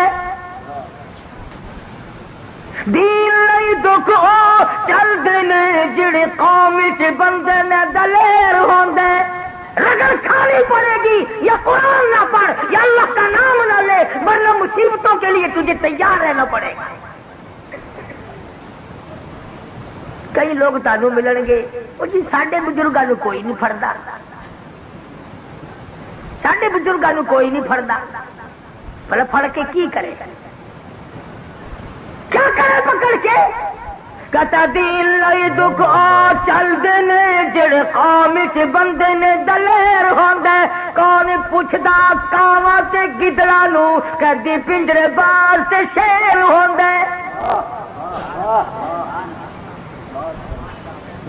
دین لئی دکھ اور چل دینے جڑے قوم کے بندے نے دلیر ہوندے۔ رگڑ کھانی پڑے گی یا قرآن نہ پڑھ یا اللہ کا نام نہ لے، ورنہ مصیبتوں کے لیے تجھے تیار رہنا پڑے گا۔ کئی لوگ تانوں ملن گے وہ جی ساڈے بزرگاں نوں کوئی نہیں پھڑدا، ساڈے بزرگاں نوں کوئی نہیں پھڑدا، بھلا پھڑ کے کی کرے، کیا کرے پکڑ کے؟ کہتا دین لئی دکھ آ چل دینے جڑے قوم کے بندے نے دلیر ہوندے، کون پوچھدا کاواں تے گدڑاں نوں، کہدی پنجرے باز تے شیر ہوندے۔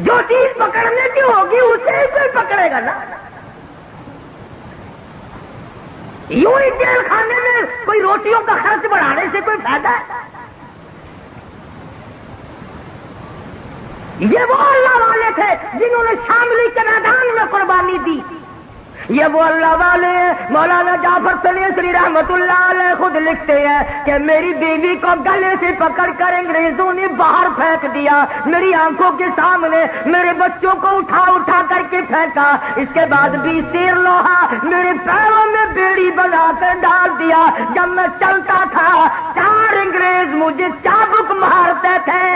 جو چیز پکڑنے کی ہوگی اسے ہی کوئی پکڑے گا نا۔ یوں ہی جیل خانے میں کوئی روٹیوں کا خرچ بڑھانے سے کوئی فائدہ ہے؟ یہ وہ اللہ والے تھے جنہوں نے شاملی کے میدان میں قربانی دی، یہ وہ اللہ والے ہیں۔ مولانا جعفر سلیسری رحمت اللہ علیہ خود لکھتے ہیں کہ میری بیوی کو گلے سے پکڑ کر انگریزوں نے باہر پھینک دیا، میری آنکھوں کے سامنے میرے بچوں کو اٹھا اٹھا کر کے پھینکا، اس کے بعد بھی سیر لوہا میرے پیروں میں بیڑی بنا کر ڈال دیا، جب میں چلتا تھا 4 انگریز مجھے چابک مارتے تھے۔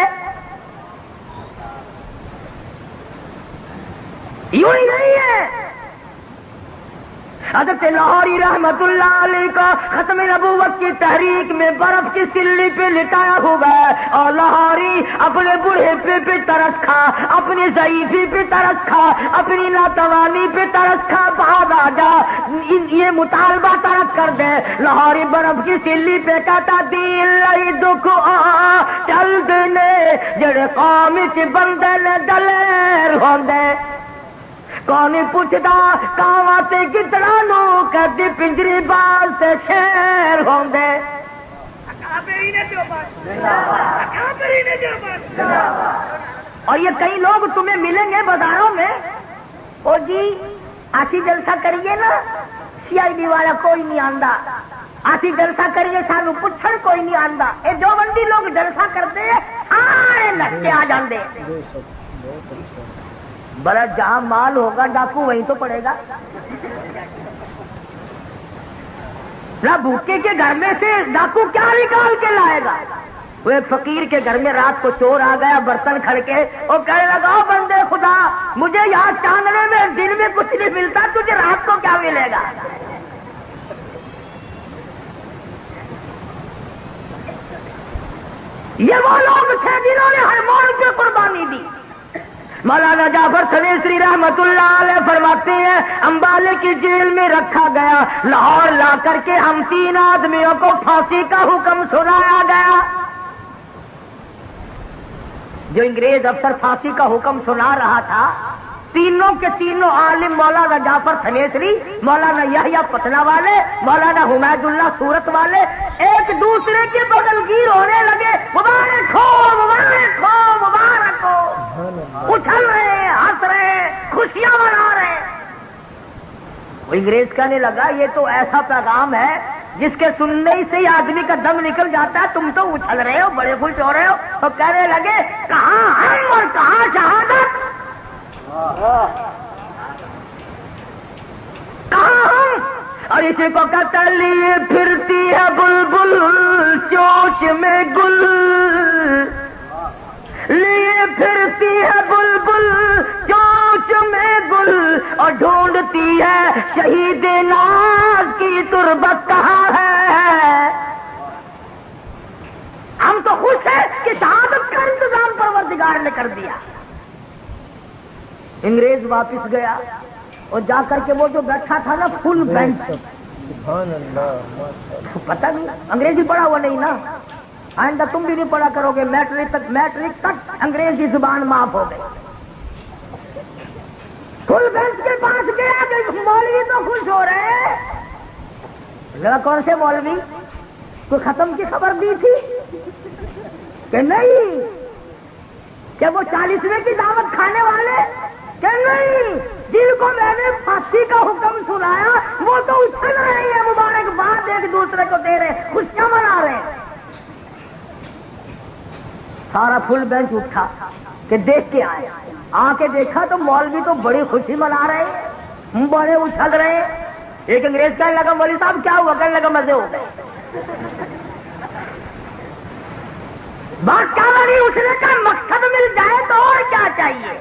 یوں ہی نہیں ہے، حضرت لاہوری رحمت اللہ علیہ کا ختم نبوت کی تحریک میں برف کی سلی پہ لٹایا ہوا ہے، اور لاہوری اپنے بڑھے پہ ترس کھا، اپنی ضعیفی پہ ترس کھا، اپنی ناتوانی پہ ترس کھا، بعد آ جا یہ مطالبہ ترک کر دے۔ لاہوری برف کی سلی پہ کہتا دین لئی دکھ آ چل دینے جڑے قوم کے بندے نے دلیر ہوندے، کون پوچھتا کہاں تے کتنا نو کہتی پنجری باز سے شیر ہوں گے. اور یہ کئی لوگ تمہیں ملیں گے بازاروں میں، او جی آسی جلسہ کریے نا، سی آئی ڈی والا کوئی نہیں آندا، آسی جلسہ کریے سانو پچھڑ کوئی نہیں آندا. یہ جو بندی لوگ جلسہ کرتے ہیں سارے لٹکے آ جاندے. بڑا جہاں مال ہوگا ڈاکو وہیں تو پڑے گا. نہ بھوکے کے گھر میں سے ڈاکو کیا نکال کے لائے گا. وہ ایک فقیر کے گھر میں رات کو چور آ گیا برتن کھڑ کے اور کہنے لگا بندے خدا مجھے یہاں چاندنے میں دن میں کچھ نہیں ملتا، تجھے رات کو کیا ملے گا. یہ وہ لوگ تھے جنہوں نے ہر موڑ پہ قربانی دی. مولانا جعفر سنیسری رحمت اللہ علیہ فرماتے ہیں امبالے کی جیل میں رکھا گیا، لاہور لا کر کے ہم 3 آدمیوں کو پھانسی کا حکم سنایا گیا. جو انگریز افسر پھانسی کا حکم سنا رہا تھا تینوں کے تینوں عالم مولانا جعفر سنیسری، مولانا یحییٰ پٹنہ والے، مولانا حمید اللہ سورت والے ایک دوسرے کے بغل گیر ہونے لگے. مبارک ہو مبارک ہو مبارک ہو، اچھل رہے ہیں، ہنس رہے ہیں، خوشیاں منا رہے ہیں. وہ انگریز کہنے لگا یہ تو ایسا پیغام ہے جس کے سننے ہی سے ہی آدمی کا دم نکل جاتا ہے، تم تو اچھل رہے ہو، بڑے خوش ہو رہے ہو. تو کہنے لگے کہاں ہم اور کہاں شہادت، کہاں ہم. اور اسی کو کہتا لیے پھرتی ہے بلبل چوچ میں گل، لیے پھرتی ہے بلبل چوچ میں گل، اور ڈھونڈتی ہے شہید ناز کی تربت کہاں ہے. ہم تو خوش ہیں کہ شہادت کا انتظام پروردگار نے کر دیا. انگریز واپس گیا اور جا کر کے وہ جو بیٹھا تھا نا فل بینچ، سبحان اللہ، پتہ نہیں انگریزی پڑھا ہوا نہیں نا، آئندہ تم بھی نہیں پڑھا کرو گے، میٹرک تک انگریزی زبان معاف ہو گئی. فل بینچ کے پاس گیا کہ مولوی تو خوش ہو رہے ہیں. ذرا کون سے مولوی؟ کوئی ختم کی خبر دی تھی کہ نہیں؟ کہ وہ 40ویں کی دعوت کھانے والے؟ کہ نہیں. جن کو میں نے پھانسی کا حکم سنایا وہ تو اچھل رہے ہیں، مبارکباد ایک دوسرے کو دے رہے، خوشیاں منا رہے ہیں. سارا فل بینچ اٹھا کہ دیکھ کے آئے. آ کے دیکھا تو مولوی تو بڑی خوشی منا رہے ہیں، بڑے اچھل رہے ہیں. ایک انگریز کہنے لگا مولوی صاحب کیا ہوا؟ کہنے لگا مزے ہو گئے. بات کیا بنی؟ اٹھنے کا مقصد مل جائے تو اور کیا چاہیے.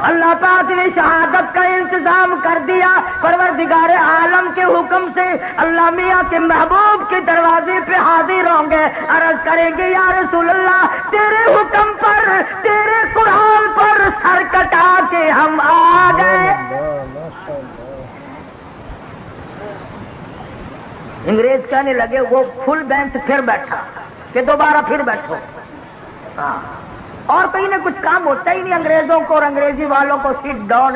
اللہ پاک نے شہادت کا انتظام کر دیا پروردگار عالم کے حکم سے. اللہ میاں کے محبوب کے دروازے پہ حاضر ہوں گے، عرض کریں گے یا رسول اللہ تیرے حکم پر، تیرے قرآن پر سر کٹا کے ہم آ گئے. انگریز کہنے لگے وہ فل بینچ پھر بیٹھا کہ دوبارہ پھر بیٹھو. اور کہیں نہ کچھ کام ہوتا ہی نہیں انگریزوں کو اور انگریزی والوں کو، سیٹ ڈاؤن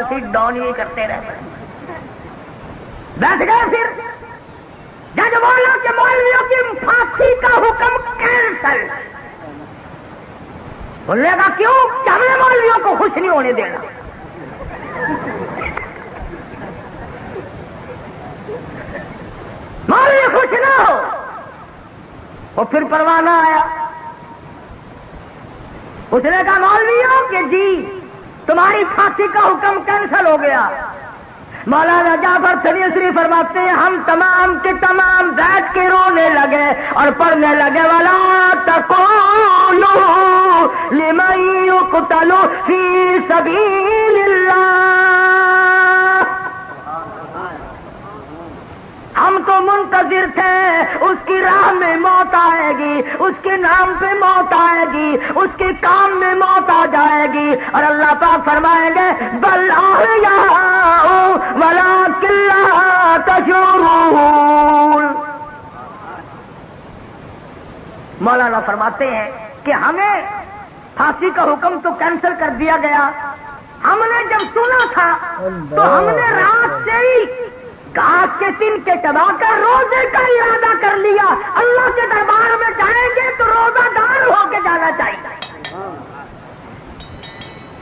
ہی کرتے رہتے. بیٹھ گئے. پھر جج بولا کہ مولویوں کی پھانسی کا حکم کینسل. بولنے کا کیوں؟ کہ ہم نے مولویوں کو خوش نہیں ہونے دینا. مولوی خوش نہ ہو. اور پھر پروانہ آیا. اس نے کہا مولویوں کہ جی تمہاری پھانسی کا حکم کینسل ہو گیا. مولانا جعفر سنیسری فرماتے ہیں ہم تمام کے تمام بیٹھ کے رونے لگے اور پڑھنے لگے ولا تقولوا لمن يقتل في سبيل الله. ہم تو منتظر تھے اس کی راہ میں موت آئے گی، اس کے نام پہ موت آئے گی، اس کے کام میں موت آ جائے گی. اور اللہ پاک فرمائیں گے بل احیاء ولکن لا تشعرون. مولانا فرماتے ہیں کہ ہمیں پھانسی کا حکم تو کینسل کر دیا گیا ہم نے جب سنا تھا تو ہم نے رات سے ہی گھاس کے تن کے چبا کر روزے کا ارادہ کر لیا. اللہ کے دربار میں جائیں گے تو روزہ دار ہو کے جانا چاہیے.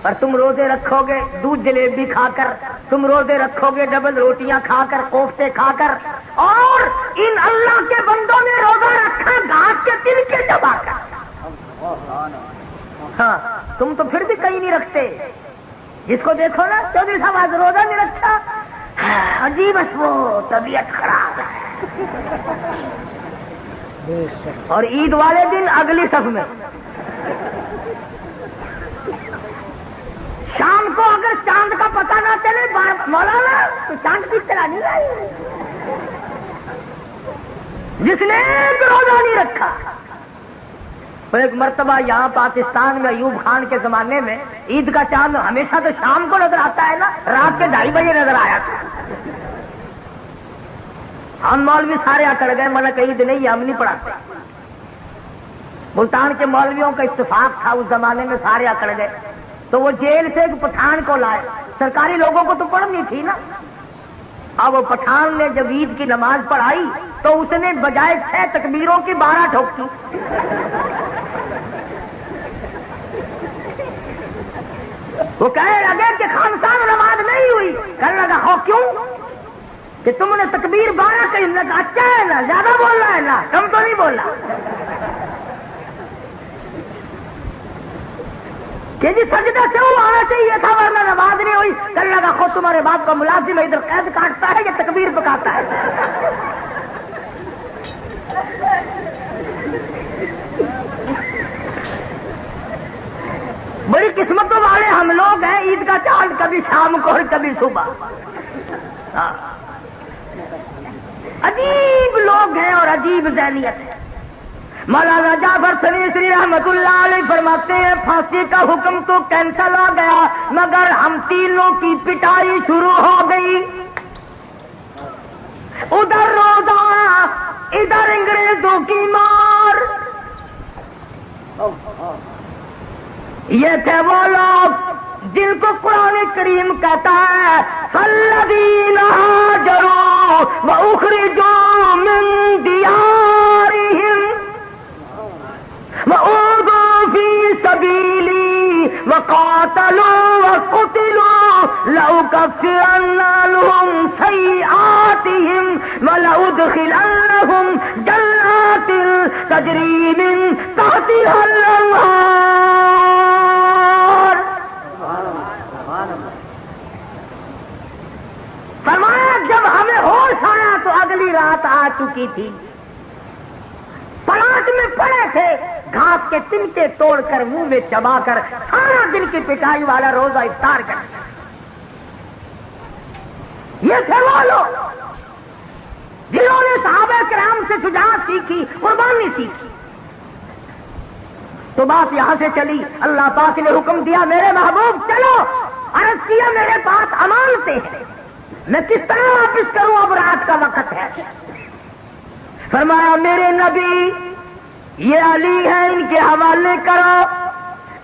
پر تم روزے رکھو گے دودھ جلیبی کھا کر, تم روزے رکھو گے ڈبل روٹیاں کھا کر, کوفتے کھا کر, اور ان اللہ کے بندوں نے روزہ رکھا گھاس کے تن کے چبا کر. ہاں تم تو پھر بھی کہیں نہیں رکھتے. جس کو دیکھو نا چودھری صاحب آج روزہ نہیں رکھا, عجیب ہے وہ طبیعت خراب ہے. اور عید والے دن اگلی صف میں شام کو اگر چاند کا پتہ نہ چلے مولانا تو چاند کی طرح نہیں آئی. جس نے ایک روزہ نہیں رکھا. اور ایک مرتبہ یہاں پاکستان میں ایوب خان کے زمانے میں عید کا چاند ہمیشہ تو شام کو نظر آتا ہے نا, رات کے 2:30 بجے نظر آیا تھا. ہم مولوی سارے اکڑ گئے, مطلب کہ عید نہیں, ہم نہیں پڑھاتے. ملتان کے مولویوں کا اتفاق تھا اس زمانے میں, سارے اکڑ گئے. تو وہ جیل سے ایک پٹھان کو لائے. سرکاری لوگوں کو تو پڑھنی تھی نا. اب وہ پٹھان نے جب عید کی نماز پڑھائی تو اس نے بجائے 6 تکبیروں کی 12 ٹھوکی. وہ کہنے لگے کہ خان صاحب نماز نہیں ہوئی. کہنے لگا ہو کیوں, کہ تم نے تکبیر 12 کہی. نے کہا اچھا ہے نا, زیادہ بول رہا ہے نا, کم تو نہیں بول رہا. کہ جی سجدہ سے وہ آنا چاہیے تھا ورنہ نماز نہیں ہوئی. کہنے لگا خود تمہارے باپ کا ملازم ہے, ادھر قید کاٹتا ہے یا تکبیر پکاتا ہے. بڑی قسمتوں والے ہم لوگ ہیں. عید کا چاند کبھی شام کو اور کبھی صبح. عجیب لوگ ہیں اور عجیب ذہنیت ہے. مولانا جعفر سنیسری رحمت اللہ علیہ فرماتے ہیں پھانسی کا حکم تو کینسل ہو گیا مگر ہم تینوں کی پٹائی شروع ہو گئی. ادھر روزہ ادھر انگریزوں کی مار. یہ تھے وہ لوگ جن کو قرآن کریم کہتا ہے فالذین ہاجروا واخرجوا من دیارہم وأوذوا في سبيلي وقاتلوا وقتلوا لأكفرن عنهم سيئاتهم ولأدخلنهم جنات تجري من تحتها الأنهار. فرمایا جب ہمیں ہوش آیا تو اگلی رات آ چکی تھی. پلاٹ میں پڑے تھے, گھاس کے تنکے توڑ کر منہ میں چبا کر سارا دن کی پٹائی والا روزہ افطار کر. یہ تھے وہ لوگ جنہوں نے صحابہ کرام سے شجاعت سیکھی, قربانی سیکھی. تو بات یہاں سے چلی. اللہ پاک نے حکم دیا میرے محبوب چلو. عرض کیا میرے پاس امانتیں ہیں, میں کس طرح واپس کروں, اب رات کا وقت ہے. فرمایا میرے نبی یہ علی ہے, ان کے حوالے کرو.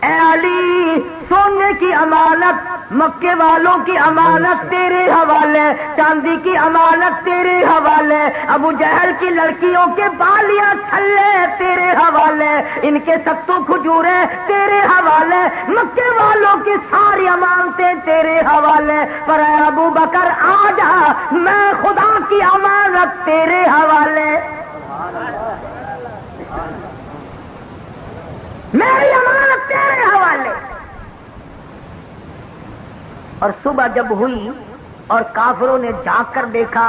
اے علی سونے کی امانت, مکے والوں کی امانت تیرے حوالے, چاندی کی امانت تیرے حوالے, ابو جہل کی لڑکیوں کے بالیاں چھلے تیرے حوالے, ان کے ستو کھجورے تیرے حوالے, مکے والوں کی ساری امانتیں تیرے حوالے. پر اے ابو بکر آ جا, میں خدا کی امانت تیرے حوالے. میری امانت تیرے حوالے. اور صبح جب ہوئی اور کافروں نے جاگ کر دیکھا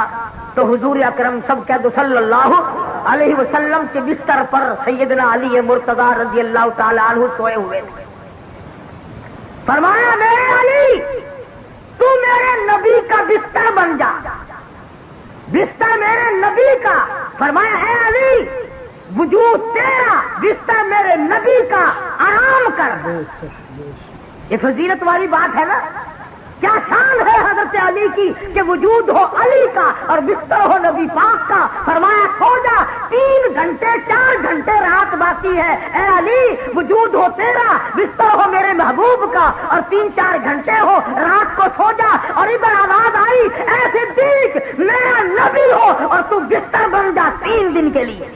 تو حضور اکرم سب صلی اللہ علیہ وسلم کے بستر پر سیدنا علی مرتضی رضی اللہ تعالی عنہ سوئے ہوئے تھے. فرمایا میرے علی تو میرے نبی کا بستر بن جا, بستر میرے نبی کا. فرمایا اے علی وجود تیرا, بستر میرے نبی کا, آرام کر. یہ فضیلت والی بات ہے نا. کیا شان ہے حضرت علی کی کہ وجود ہو علی کا اور بستر ہو نبی پاک کا. فرمایا سو جا 3 گھنٹے 4 گھنٹے رات باقی ہے. اے علی وجود ہو تیرا، بستر ہو میرے محبوب کا اور 3-4 گھنٹے ہو رات کو سو جا. اور ادھر آواز آئی اے صدیق میرا نبی ہو اور تو بستر بن جا 3 دن کے لیے.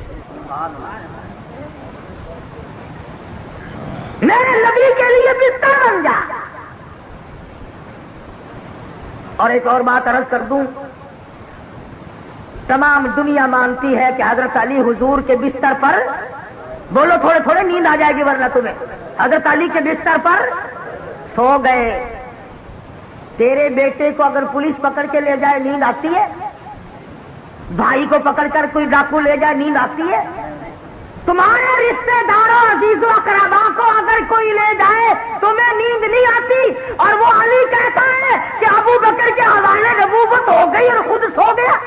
میرے نبی کے لیے بستر بن جا. اور ایک اور بات عرض کر دوں، تمام دنیا مانتی ہے کہ حضرت علی حضور کے بستر پر، بولو تھوڑے تھوڑے نیند آ جائے گی ورنہ تمہیں، حضرت علی کے بستر پر سو گئے. تیرے بیٹے کو اگر پولیس پکڑ کے لے جائے نیند آتی ہے؟ بھائی کو پکڑ کر کوئی ڈاکو لے جائے نیند آتی ہے؟ تمہارے رشتے داروں عزیزوں اقربا کو اگر کوئی لے جائے تمہیں نیند نہیں آتی؟ اور وہ علی کہتا ہے کہ ابو بکر کے حوالے نبوت ہو گئی اور خود سو گیا.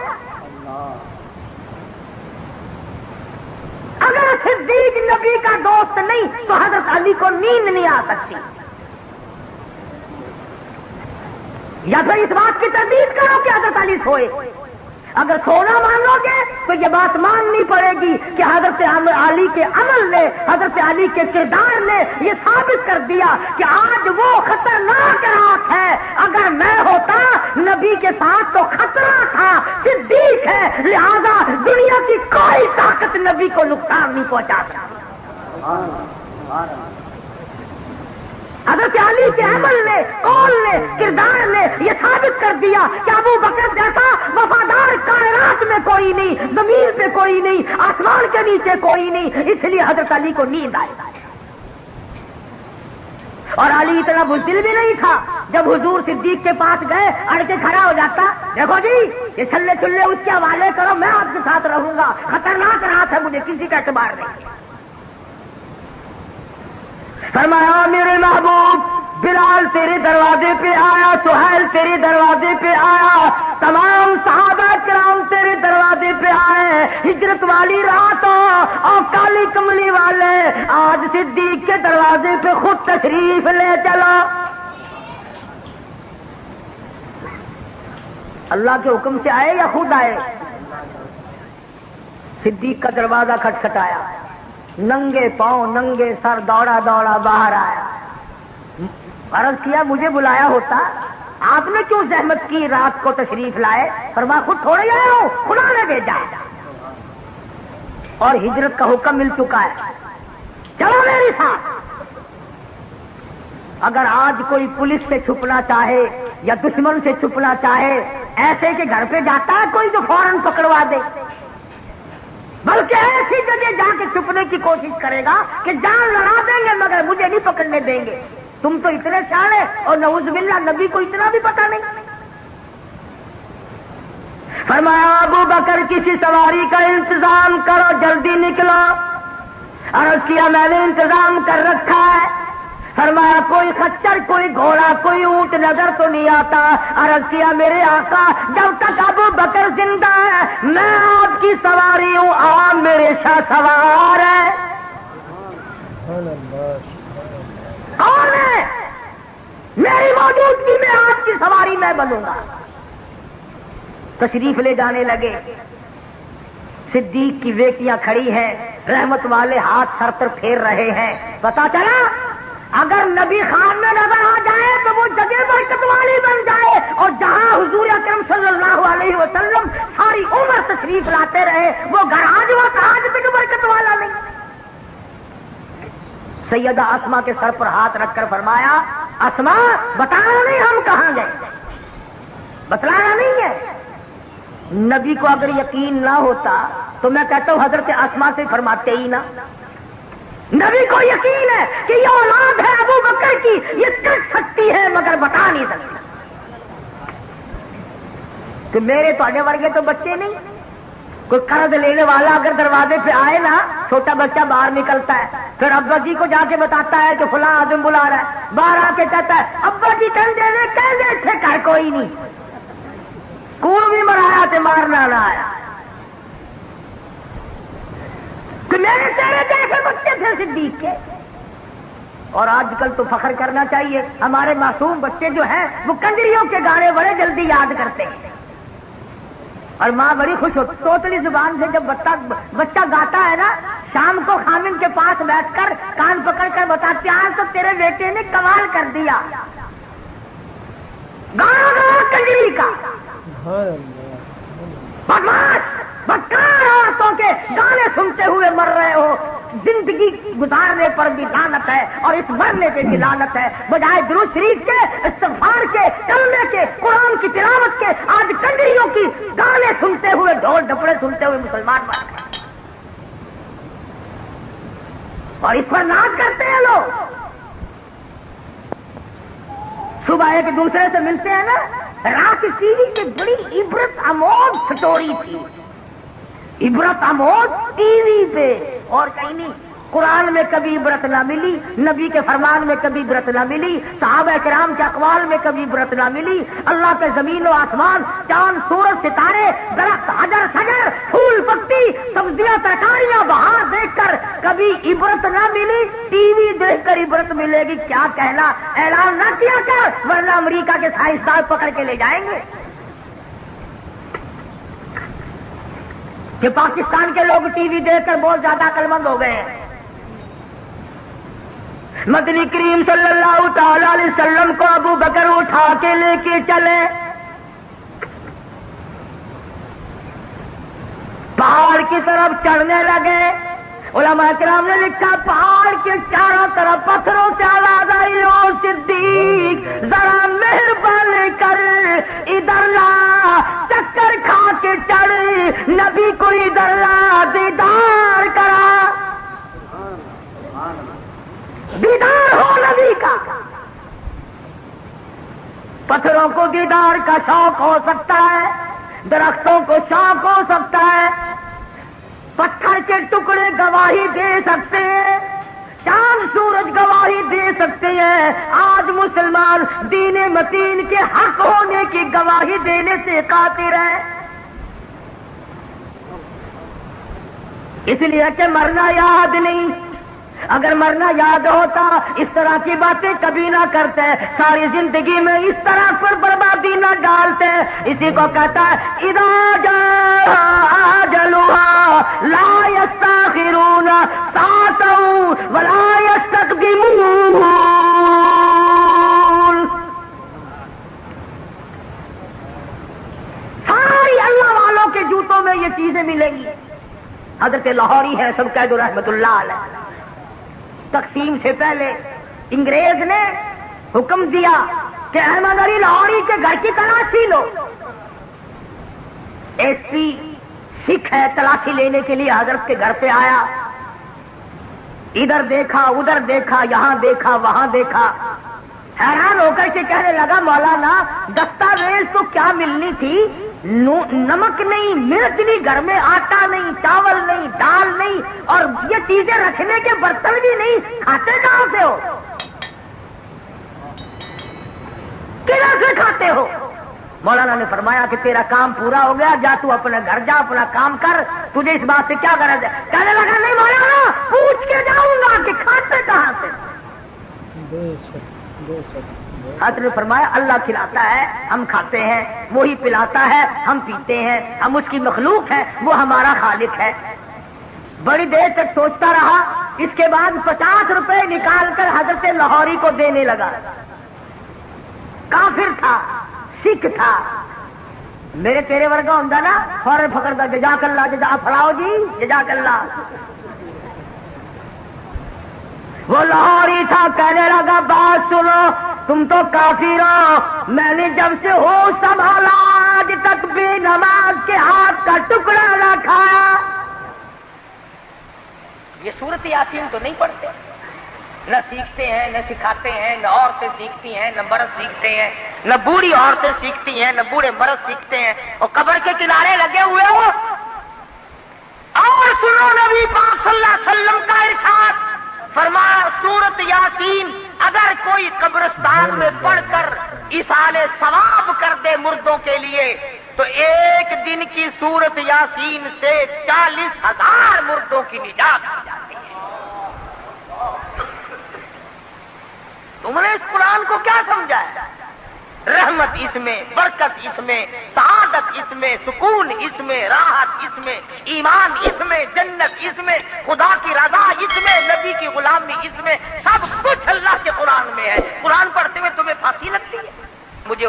اگر صدیق نبی کا دوست نہیں تو حضرت علی کو نیند نہیں آ سکتی. یا پھر اس بات کی تردید کرو کہ حضرت علی سوئے. اگر سونا مان لو گے تو یہ بات ماننی پڑے گی کہ حضرت علی کے عمل نے، حضرت علی کے کردار نے یہ ثابت کر دیا کہ آج وہ خطرناک رات ہے. اگر میں ہوتا نبی کے ساتھ تو خطرہ تھا، صدیق ہے لہذا دنیا کی کوئی طاقت نبی کو نقصان نہیں پہنچا سکتی. حضرت علی کے عمل نے، قول نے، کردار نے یہ ثابت کر دیا کہ ابو بکر جیسا وفادار کائنات میں کوئی نہیں، زمین پہ کوئی نہیں، آسمان کے نیچے کوئی نہیں. اس لیے حضرت علی کو نیند آئی. اور علی اتنا بزدل بھی نہیں تھا، جب حضور صدیق کے پاس گئے اڑ کے کھڑا ہو جاتا، دیکھو جی یہ چھلے چھلے اس کے حوالے کرو، میں آپ کے ساتھ رہوں گا، خطرناک رات ہے، مجھے کسی کا اعتبار نہیں. فرمایا میرے محبوب بلال تیرے دروازے پہ آیا، سہیل تیرے دروازے پہ آیا، تمام صحابہ کرام تیرے دروازے پہ آئے. ہجرت والی رات اور کالی کملی والے آج صدیق کے دروازے پہ خود تشریف لے چلا. اللہ کے حکم سے آئے یا خود آئے؟ صدیق کا دروازہ کھٹکھٹایا، ننگے پاؤں ننگے سر دوڑا دوڑا باہر آیا. عرض کیا مجھے بلایا ہوتا، آپ نے کیوں زحمت کی رات کو تشریف لائے؟ فرمایا خود تھوڑے آیا ہوں، خدا نے بھیجا. اور ہجرت کا حکم مل چکا ہے، چلو میرے ساتھ. اگر آج کوئی پولیس سے چھپنا چاہے یا دشمن سے چھپنا چاہے، ایسے کہ گھر پہ جاتا ہے کوئی جو فوراً پکڑوا دے، بلکہ ایسی جگہ جا کے چھپنے کی کوشش کرے گا کہ جان لڑا دیں گے مگر مجھے نہیں پکڑنے دیں گے. تم تو اتنے سیانے اور نعوذ باللہ نبی کو اتنا بھی پتہ نہیں. فرمایا ابو بکر کسی سواری کا انتظام کرو، جلدی نکلو. عرض کیا میں نے انتظام کر رکھا ہے. فرمایا کوئی خچر، کوئی گھوڑا، کوئی اونٹ نظر تو نہیں آتا. عرض کیا میرے آقا جب تک ابو بکر زندہ ہے میں آپ کی سواری ہوں، آپ میرے شاہ سوار ہے. کون ہے؟ میری موجودگی میں آپ کی سواری میں بنوں گا. تشریف لے جانے لگے. صدیق کی بیٹیاں کھڑی ہیں، رحمت والے ہاتھ سر پر پھیر رہے ہیں. پتا چلا اگر نبی خان میں نظر آ جائے تو وہ جگہ برکت والی بن جائے، اور جہاں حضور اکرم صلی اللہ علیہ وسلم ساری عمر تشریف لاتے رہے وہ گھر آج وقت آج تک برکت والا نہیں. سیدہ اسما کے سر پر ہاتھ رکھ کر فرمایا اسما بتانا نہیں ہم کہاں گئے، بتلانا نہیں ہے. نبی کو اگر یقین نہ ہوتا تو میں کہتا ہوں حضرت اسما سے فرماتے ہی نہ. نبی کو یقین ہے کہ یہ اولاد ہے ابو بکر کی، یہ کر سکتی ہے مگر بتا نہیں سکتی. کہ میرے تھوڑے ورگے تو بچے نہیں، کوئی قرض لینے والا اگر دروازے پہ آئے نا، چھوٹا بچہ باہر نکلتا ہے، پھر ابا جی کو جا کے بتاتا ہے کہ فلاں آدمی بلا رہا ہے، باہر آ کے کہتا ہے ابا جی کہنے تھے کہ کوئی نہیں، کون بھی مرایا تھے مارنا نہ آیا. میرے تیرے جیسے بچے تھے صدیق کے، اور آج کل تو فخر کرنا چاہیے، ہمارے معصوم بچے جو ہیں وہ کنجریوں کے گانے بڑے جلدی یاد کرتے ہیں، اور ماں بڑی خوش ہوتی، توتلی زبان سے جب بچہ گاتا ہے نا، شام کو خامن کے پاس بیٹھ کر کان پکڑ کر بتاتے ہیں آج تو تیرے بیٹے نے کمال کر دیا، گانا گانا کنجری کا، سبحان اللہ بدماش بدکار عورتوں کے گانے سنتے ہوئے مر رہے ہو، زندگی گزارنے پر بھی لعنت ہے اور اس مرنے پہ بھی لعنت ہے، بجائے درود شریف کے، استغفار کے، کلمے کے، قرآن کی تلاوت کے، آج کنجریوں کی گانے سنتے ہوئے، ڈھول ڈپڑے سنتے ہوئے مسلمان بن گئے، اور اس پر ناز کرتے ہیں لوگ۔ صبح ایک دوسرے سے ملتے ہیں نا، رات ٹی وی کی بڑی عبرت آموز سٹوری تھی، عبرت آموز ٹی وی پہ اور کہیں نہیں، قرآن میں کبھی عبرت نہ ملی، نبی کے فرمان میں کبھی عبرت نہ ملی، صحابہ کرام کے اقوال میں کبھی عبرت نہ ملی، اللہ کے زمین و آسمان، چاند سورج ستارے، درخت حجر شجر، پھول پتی، سبزیاں ترکاریاں بہار دیکھ کر کبھی عبرت نہ ملی، ٹی وی دیکھ کر عبرت ملے گی، کیا کہنا، اعلان نہ کیا کر ورنہ امریکہ کے سائنسدان پکڑ کے لے جائیں گے کہ پاکستان کے لوگ ٹی وی دیکھ کر بہت زیادہ عقلمند ہو گئے ہیں۔ مدنی کریم صلی اللہ تعالی علیہ وسلم کو ابو بکر اٹھا کے لے کے چلے، پہاڑ کی طرف چڑھنے لگے، علماء کرام نے لکھا پہاڑ کے چاروں طرف پتھروں سے آواز آئی، او صدیق ذرا مہربانی کر ادھر لا، چکر کھا کے چڑھ، نبی کو ادھر لا، دیدار کرا، دیدار ہو نبی کا۔ پتھروں کو دیدار کا شوق ہو سکتا ہے، درختوں کو شوق ہو سکتا ہے، پتھر کے ٹکڑے گواہی دے سکتے ہیں، چاند سورج گواہی دے سکتے ہیں، آج مسلمان دین متین کے حق ہونے کی گواہی دینے سے قاصر ہے، اس لیے کہ مرنا یاد نہیں، اگر مرنا یاد ہوتا اس طرح کی باتیں کبھی نہ کرتے، ساری زندگی میں اس طرح پر بربادی نہ ڈالتے، اسی کو کہتا ہے اذا جاء اجلها لا يستاخرون ساعة ولا يستقدمون۔ ساری اللہ والوں کے جوتوں میں یہ چیزیں ملیں گی۔ حضرت لاہوری ہے سب قید رحمت اللہ علیہ، تقسیم سے پہلے انگریز نے حکم دیا کہ احمد علی لاہوری کے گھر کی تلاشی لو، ایس پی سکھ ہے، تلاشی لینے کے لیے حضرت کے گھر پہ آیا، ادھر دیکھا ادھر دیکھا، یہاں دیکھا وہاں دیکھا، حیران ہو کر کے کہنے لگا مولانا دستاویز تو کیا ملنی تھی، نمک نہیں، مرچ نہیں، گھر میں آٹا نہیں، چاول نہیں، دال نہیں، اور یہ چیزیں رکھنے کے برتن بھی نہیں، کھاتے کہاں سے ہو، کدھر سے کھاتے ہو؟ مولانا نے فرمایا کہ تیرا کام پورا ہو گیا، جا تو اپنے گھر جا، اپنا کام کر، تجھے اس بات سے کیا غرض ہے؟ کہنے لگا نہیں مولانا پوچھ کے جاؤں گا کہ کھاتے کہاں سے۔ بے شک بے شک۔ حضرت نے فرمایا اللہ کھلاتا ہے ہم کھاتے ہیں، وہی پلاتا ہے ہم پیتے ہیں، ہم اس کی مخلوق ہیں، وہ ہمارا خالق ہے۔ بڑی دیر تک سوچتا رہا، اس کے بعد 50 روپے نکال کر حضرت لاہوری کو دینے لگا، کافر تھا، سکھ تھا، میرے تیرے ورگا ہوں نا فوراً پکڑتا جزاک اللہ، جزا پڑھاؤ جی جزاک اللہ۔ وہ لاہوری تھا، کہنے لگا بات سنو، تم تو کافر ہو، میں نے جب سے ہوش سنبھالا آج تک بھی نماز کے ہاتھ کا ٹکڑا نہ کھایا۔ یہ سورت یاسین تو نہیں پڑھتے، نہ سیکھتے ہیں، نہ سکھاتے ہیں، نہ عورتیں سیکھتی ہیں، نہ مرد سیکھتے ہیں، نہ بوڑھی عورتیں سیکھتی ہیں، نہ بوڑھے مرد سیکھتے ہیں، اور قبر کے کنارے لگے ہوئے ہو۔ اور سنو نبی پاک صلی اللہ علیہ وسلم کا ارشاد، فرمایا سورت یاسین اگر کوئی قبرستان میں پڑھ کر ایصال ثواب کر دے مردوں کے لیے تو ایک دن کی سورت یاسین سے 40,000 مردوں کی نجات ہو جاتی ہے۔ تم نے اس قرآن کو کیا سمجھا ہے؟ رحمت اس میں، برکت اس میں، سعادت اس میں، سکون اس میں، راحت اس میں، ایمان اس میں، جنت اس میں، خدا کی رضا اس میں، نبی کی غلامی اس میں، سب کچھ اللہ کے قرآن میں ہے۔ قرآن پڑھتے ہوئے تمہیں پھانسی لگتی ہے؟ مجھے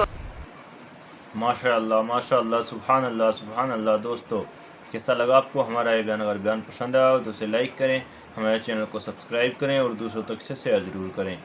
ماشاء اللہ، سبحان اللہ۔ دوستو کیسا لگا آپ کو ہمارا یہ بیان؟ اگر بیان پسند آیا ہو تو اسے لائک کریں، ہمارے چینل کو سبسکرائب کریں اور دوسروں تک سے شیئر ضرور کریں۔